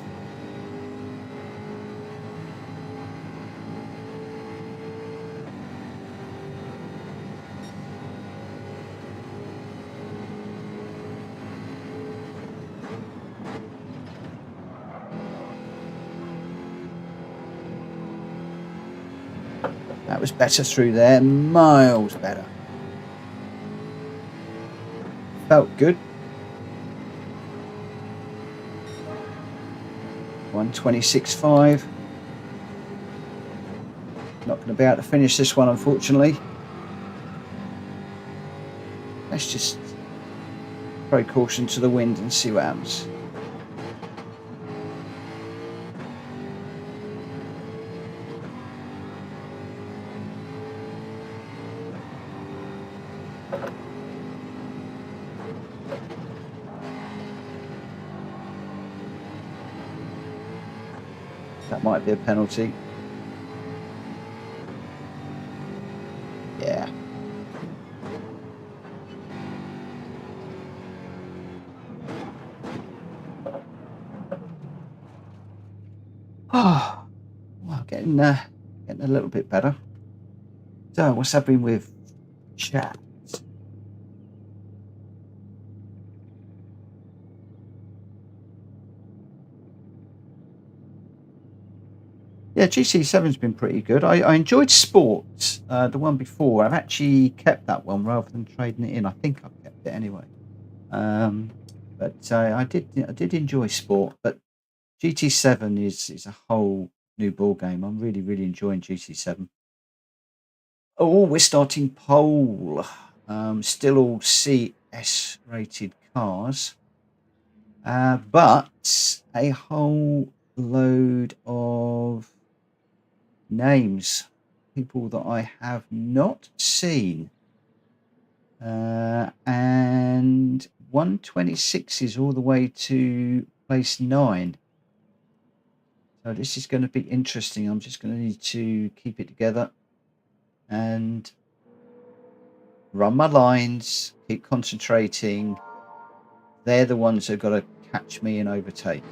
That was better through there, miles better. Felt good. 1:26.5. Not going to be able to finish this one, unfortunately. Let's just throw caution to the wind and see what happens. That might be a penalty. Yeah. Oh, well, getting a little bit better. So, what's happening with chat? Yeah, GT7's been pretty good. I enjoyed Sport, the one before. I've actually kept that one rather than trading it in. I think I've kept it anyway. But I did enjoy Sport. But GT7 is a whole new ball game. I'm really enjoying GT7. Oh, we're starting pole. Still all CS rated cars, but a whole load of names, people that I have not seen, and 126 is all the way to place 9. So this is going to be interesting. I'm just going to need to keep it together and run my lines, keep concentrating. They're the ones that have got to catch me and overtake.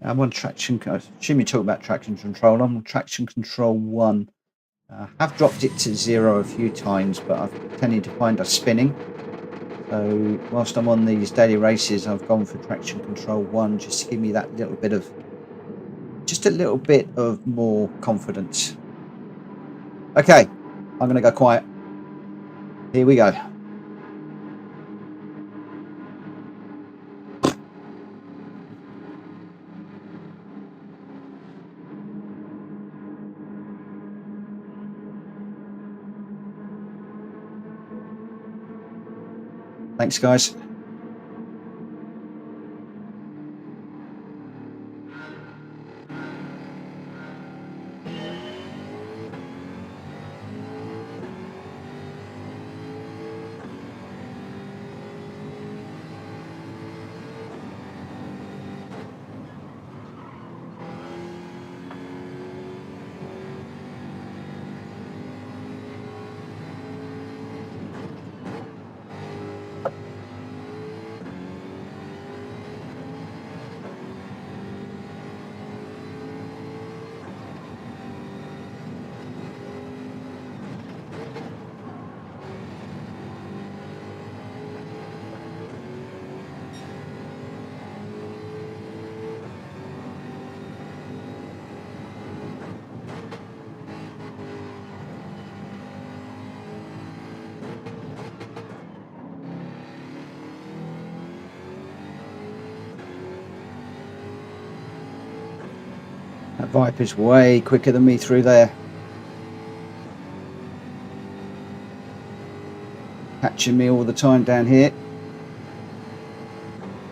I'm on traction. I assume you talk about traction control. I'm on traction control 1. Have dropped it to 0 a few times, but I've tended to find us spinning. So whilst I'm on these daily races, I've gone for traction control 1 just to give me that little bit of, just a little bit of more confidence. Okay, I'm going to go quiet. Here we go. Thanks, guys. That Viper's way quicker than me through there. Catching me all the time down here.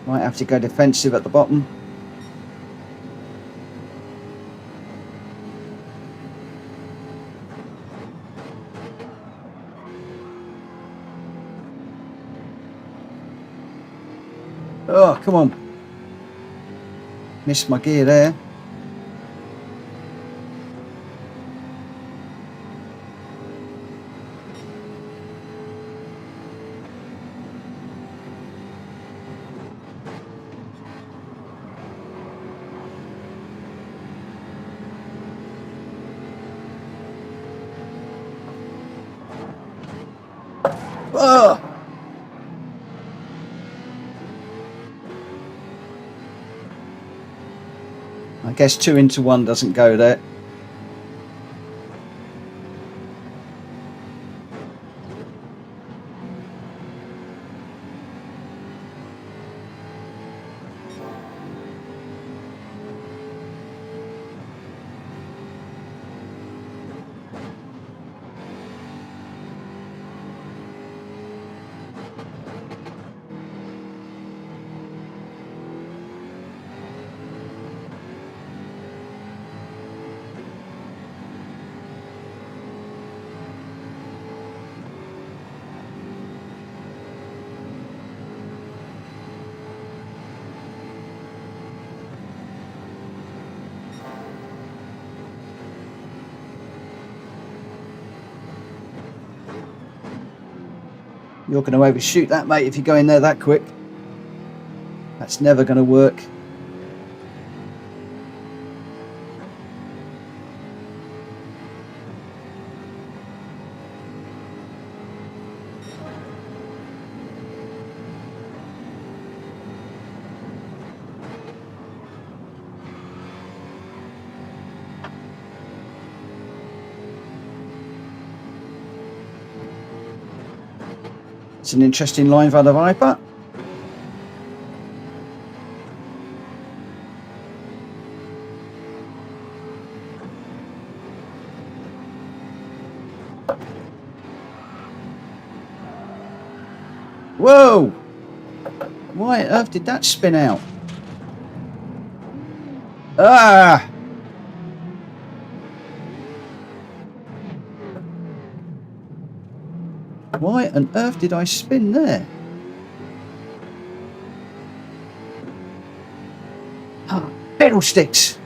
Might have to go defensive at the bottom. Oh, come on. Missed my gear there. Oh! I guess 2 into 1 doesn't go there. You're going to overshoot that, mate, if you go in there that quick. That's never going to work. It's an interesting line for the Viper. Whoa! Why on earth did that spin out? Ah! Why on earth did I spin there? Ah, fiddlesticks!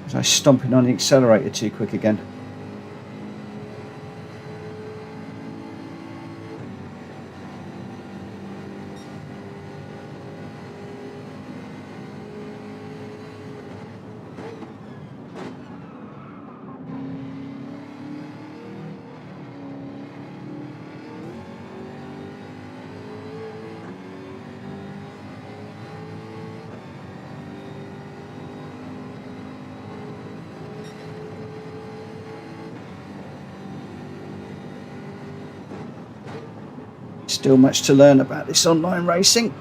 Was I stomping on the accelerator too quick again? Still much to learn about this online racing.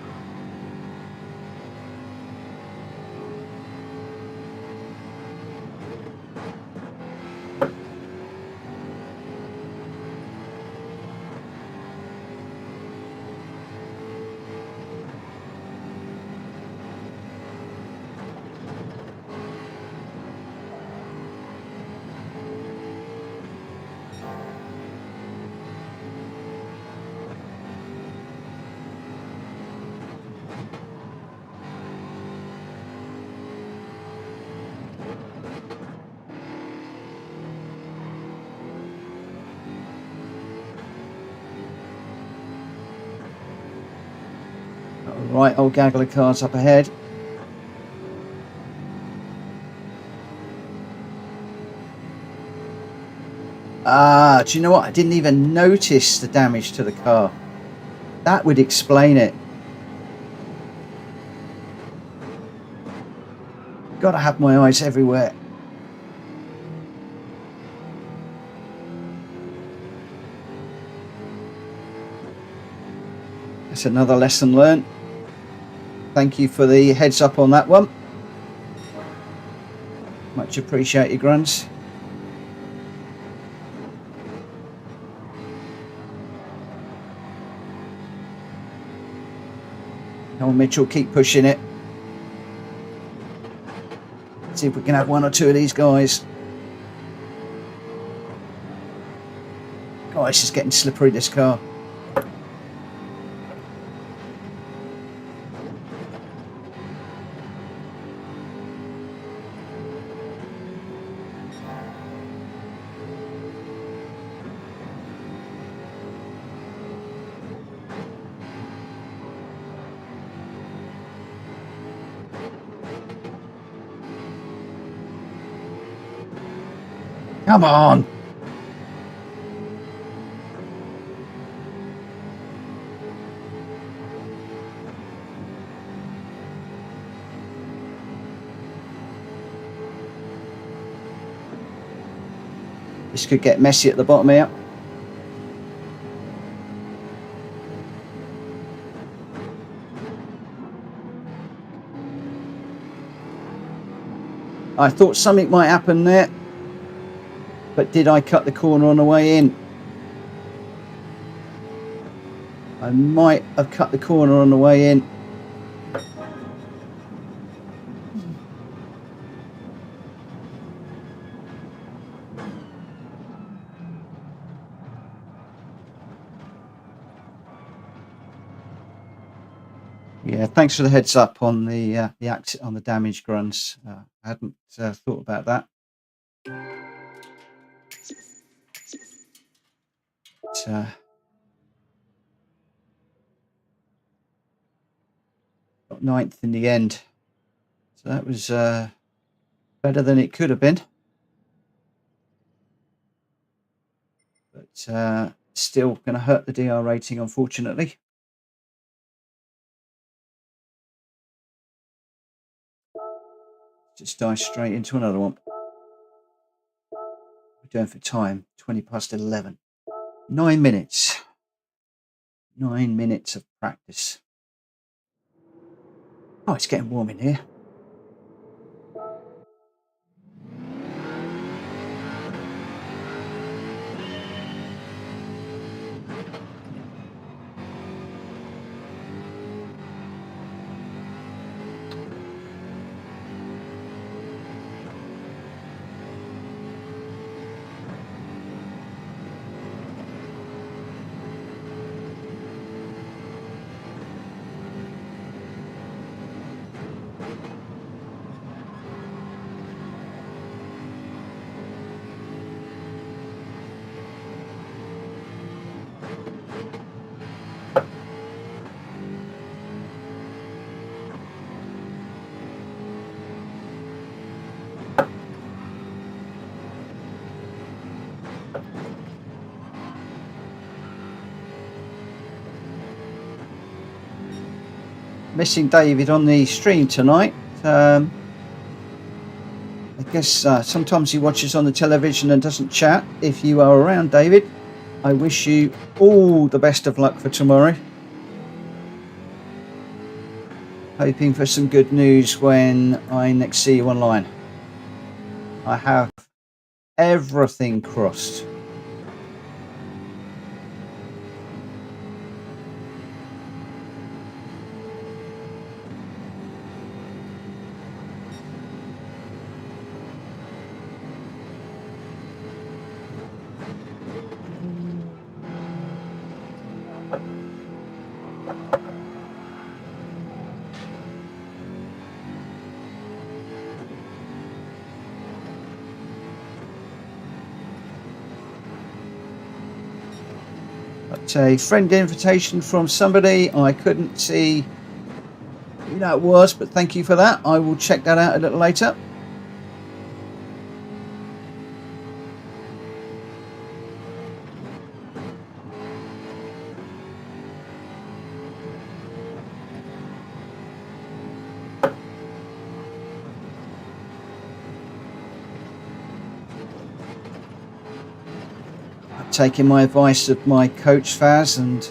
Right, old gaggle of cars up ahead. Ah, do you know what? I didn't even notice the damage to the car. That would explain it. got to have my eyes everywhere. That's another lesson learned. Thank you for the heads up on that one. Much appreciated, Gruns. Come on, Mitchell, keep pushing it. See if we can have one or two of these guys. God, this is getting slippery, this car. Come on. This could get messy at the bottom here. I thought something might happen there, but did I cut the corner on the way in? I might have cut the corner on the way in. Yeah, thanks for the heads up on the on the damage, Gruns. I hadn't thought about that. But, got 9th in the end, so that was better than it could have been. But still going to hurt the DR rating, unfortunately. Just dive straight into another one. We're doing for time, 20 past 11. 9 minutes. 9 minutes of practice. Oh, it's getting warm in here. Missing David on the stream tonight. I guess sometimes he watches on the television and doesn't chat. If you are around, David, I wish you all the best of luck for tomorrow. Hoping for some good news when I next see you online. I have everything crossed. A friend invitation from somebody. I couldn't see who that was, but thank you for that. I will check that out a little later. taking my advice of my coach Faz and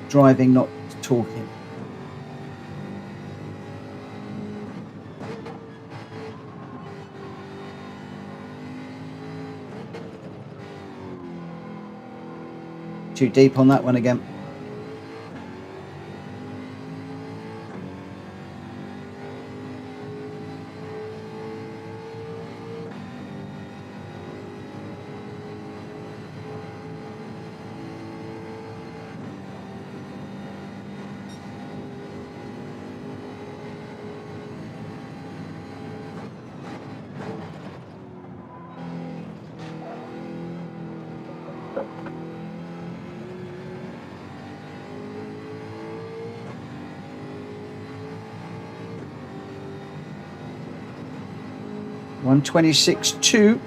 driving, not talking. Too deep on that one again. .126.2.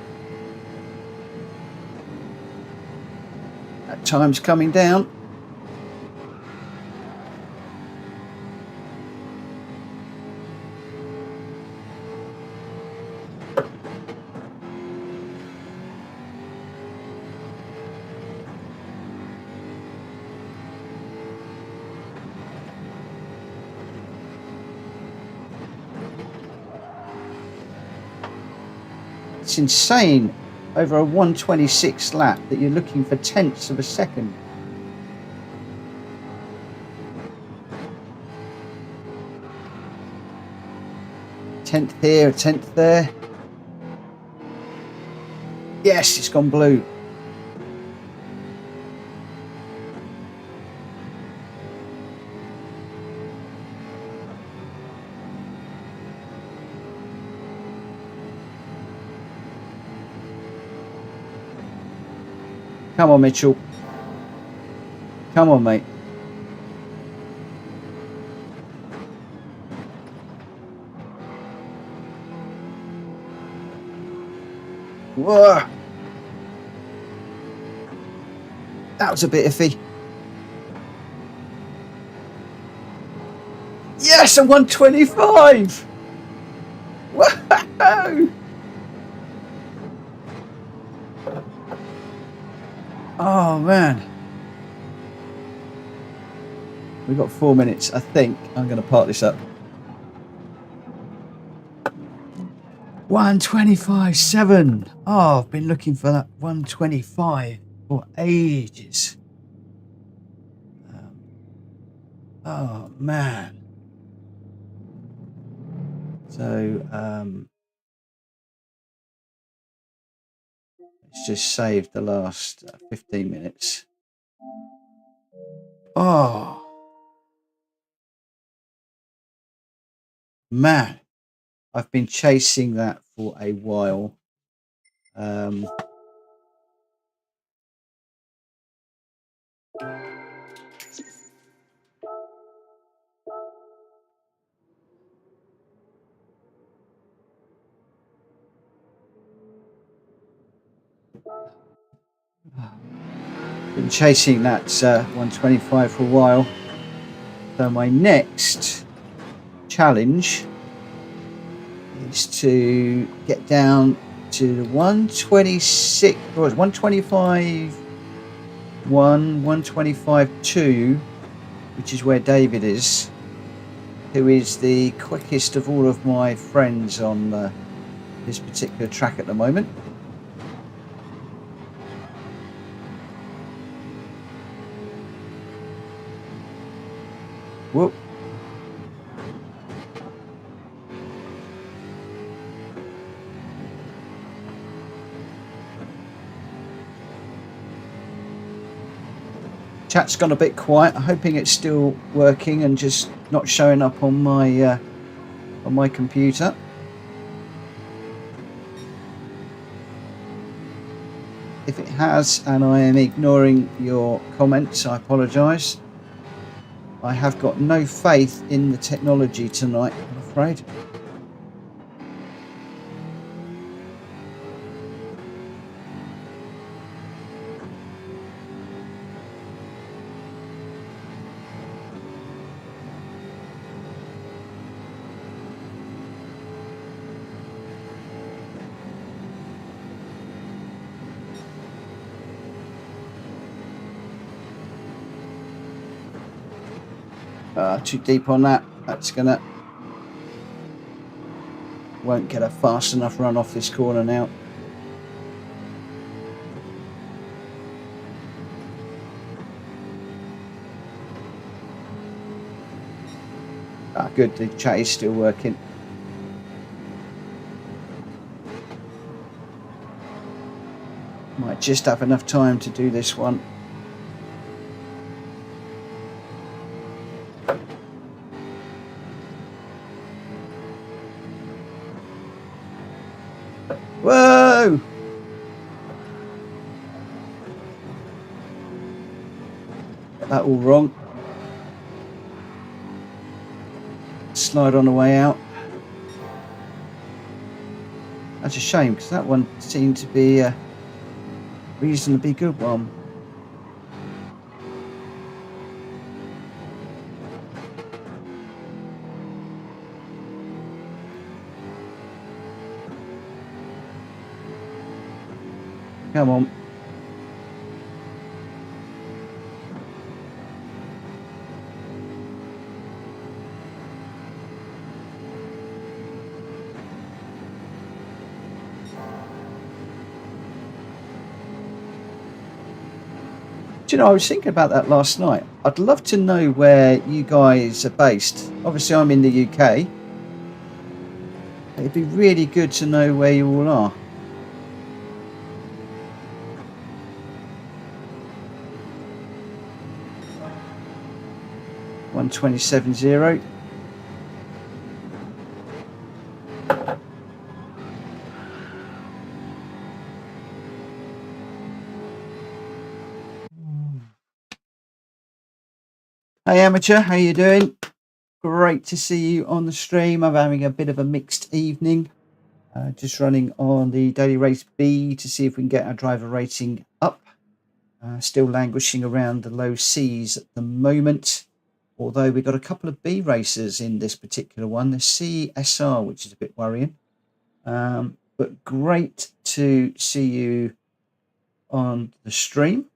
That time's coming down. It's insane over a 126 lap that you're looking for tenths of a second. Tenth here, a tenth there. Yes, it's gone blue. Come on, Mitchell. Come on, mate. Whoa. That was a bit iffy. Yes, a 125. Whoa. Oh man, we've got 4 minutes. I think I'm going to park this up. 125.7. Oh, I've been looking for that 125 for ages. Oh man. So it's just saved the last 15 minutes. Oh man, I've been chasing that for a while. Been chasing that 125 for a while. So my next challenge is to get down to the 126, or 125 1, 125 2, which is where David is, who is the quickest of all of my friends on this particular track at the moment. Whoop. Chat's gone a bit quiet. I'm hoping it's still working and just not showing up on my computer. If it has and I am ignoring your comments, I apologise. I have got no faith in the technology tonight, I'm afraid. Too deep on that. That's gonna won't get a fast enough run off this corner now. Good, the chat is still working. Might just have enough time to do this one. Whoa! Got that all wrong. Slide on the way out. That's a shame because that one seemed to be a reasonably good one. Come on. Do you know, I was thinking about that last night. I'd love to know where you guys are based. Obviously, I'm in the UK. It'd be really good to know where you all are. .127.0. Hey amateur, how you doing? Great to see you on the stream. I'm having a bit of a mixed evening. Just running on the daily race B to see if we can get our driver rating up. Still languishing around the low C's at the moment. Although we've got a couple of B races in this particular one. The CSR, which is a bit worrying. But great to see you on the stream.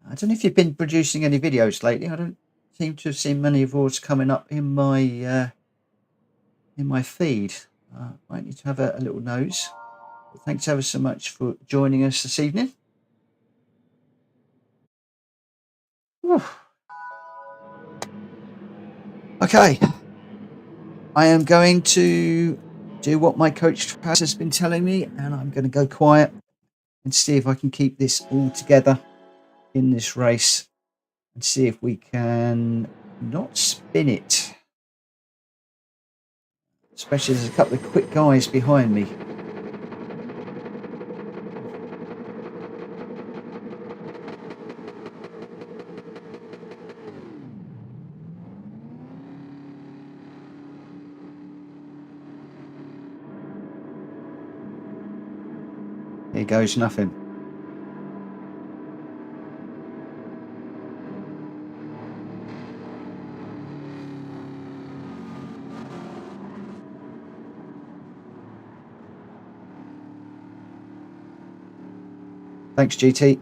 I don't know if you've been producing any videos lately. I don't seem to have seen many of yours coming up in my feed. Might need to have a little nose. But thanks ever so much for joining us this evening. Whew. Okay, I am going to do what my coach has been telling me, and I'm going to go quiet and see if I can keep this all together in this race and see if we can not spin it. Especially there's a couple of quick guys behind me. Here goes nothing. Thanks, GT.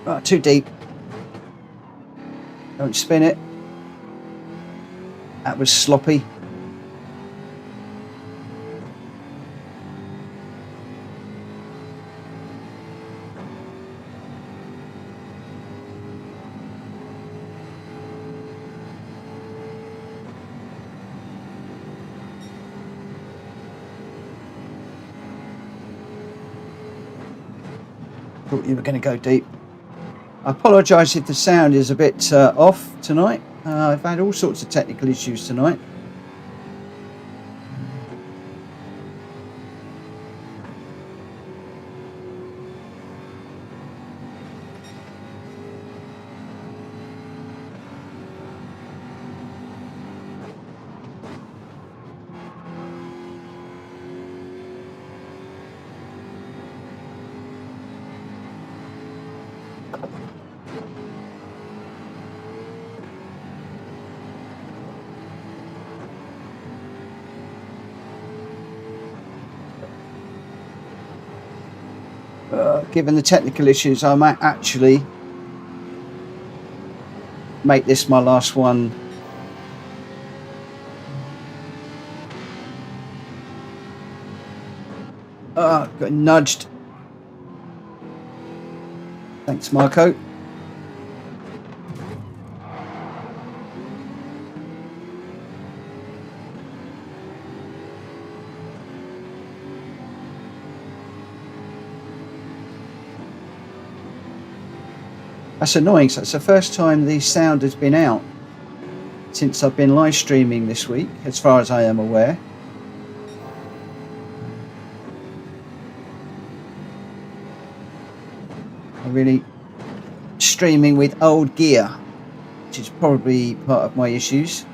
Right, too deep. Don't spin it. That was sloppy. Thought you were going to go deep. I apologise if the sound is a bit off tonight. I've had all sorts of technical issues tonight. Given the technical issues, I might actually make this my last one. Got nudged. Thanks, Marco. That's annoying. So it's the first time the sound has been out since I've been live streaming this week, as far as I am aware. I'm really streaming with old gear, which is probably part of my issues.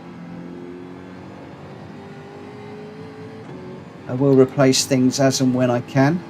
I will replace things as and when I can.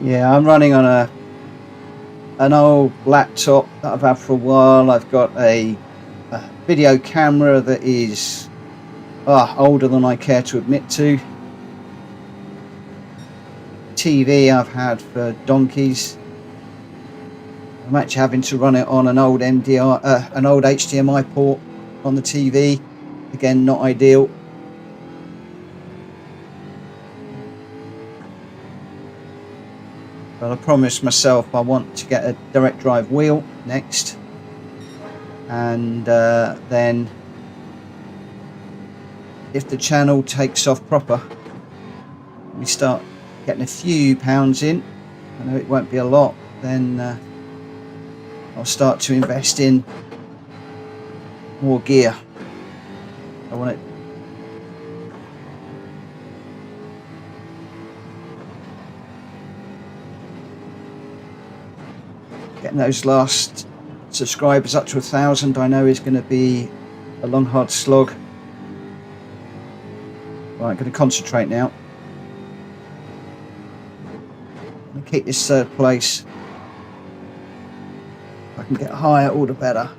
Yeah, I'm running on an old laptop that I've had for a while. I've got a video camera that is older than I care to admit to. TV I've had for donkeys. I'm actually having to run it on an old an old HDMI port on the TV. Again, not ideal. But I promised myself I want to get a direct drive wheel next, and then if the channel takes off proper, we start getting a few pounds in. I know it won't be a lot. Then I'll start to invest in more gear. I want it. Getting those last subscribers up to 1,000, I know, is going to be a long, hard slog. Right, I'm going to concentrate now. I'm going to keep this third place. If I can get higher, all the better.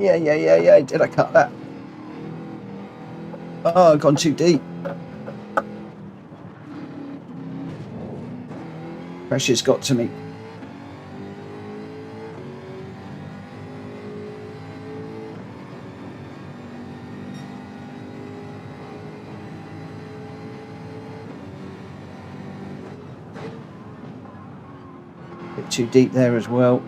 Yeah. Did I cut that? Oh, I've gone too deep. Pressure's got to me. Bit too deep there as well.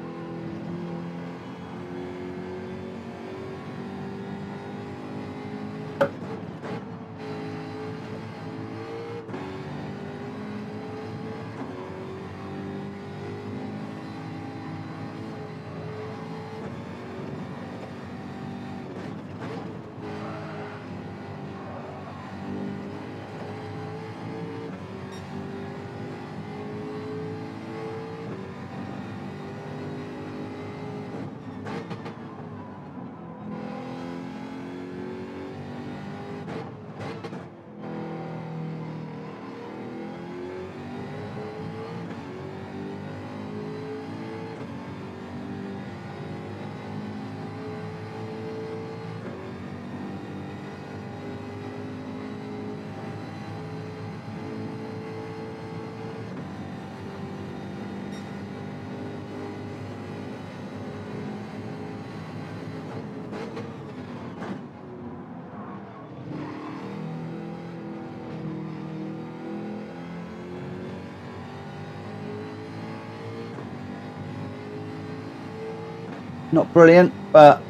Not brilliant, but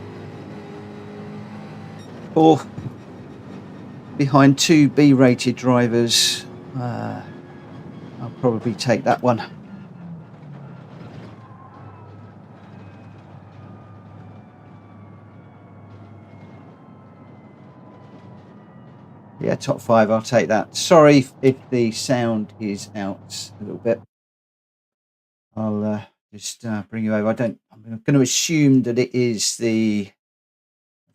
fourth behind two B-rated drivers, I'll probably take that one. Yeah, top 5, I'll take that. Sorry if the sound is out a little bit. I'll just bring you over. I'm going to assume that it is the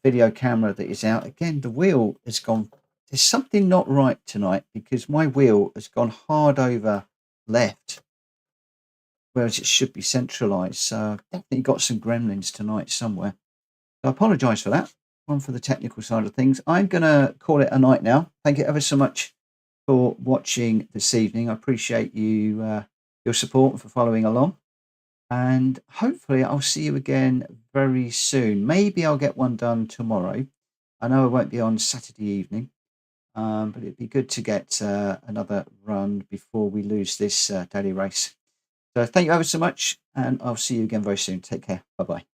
video camera that is out. Again, the wheel has gone, there's something not right tonight because my wheel has gone hard over left, whereas it should be centralized. So I've definitely got some gremlins tonight somewhere. So I apologize for that. One for the technical side of things. I'm going to call it a night now. Thank you ever so much for watching this evening. I appreciate you, your support and for following along. And hopefully I'll see you again very soon. Maybe I'll get one done tomorrow. I know I won't be on Saturday evening, but it'd be good to get another run before we lose this daily race. So thank you ever so much, and I'll see you again very soon. Take care. Bye-bye.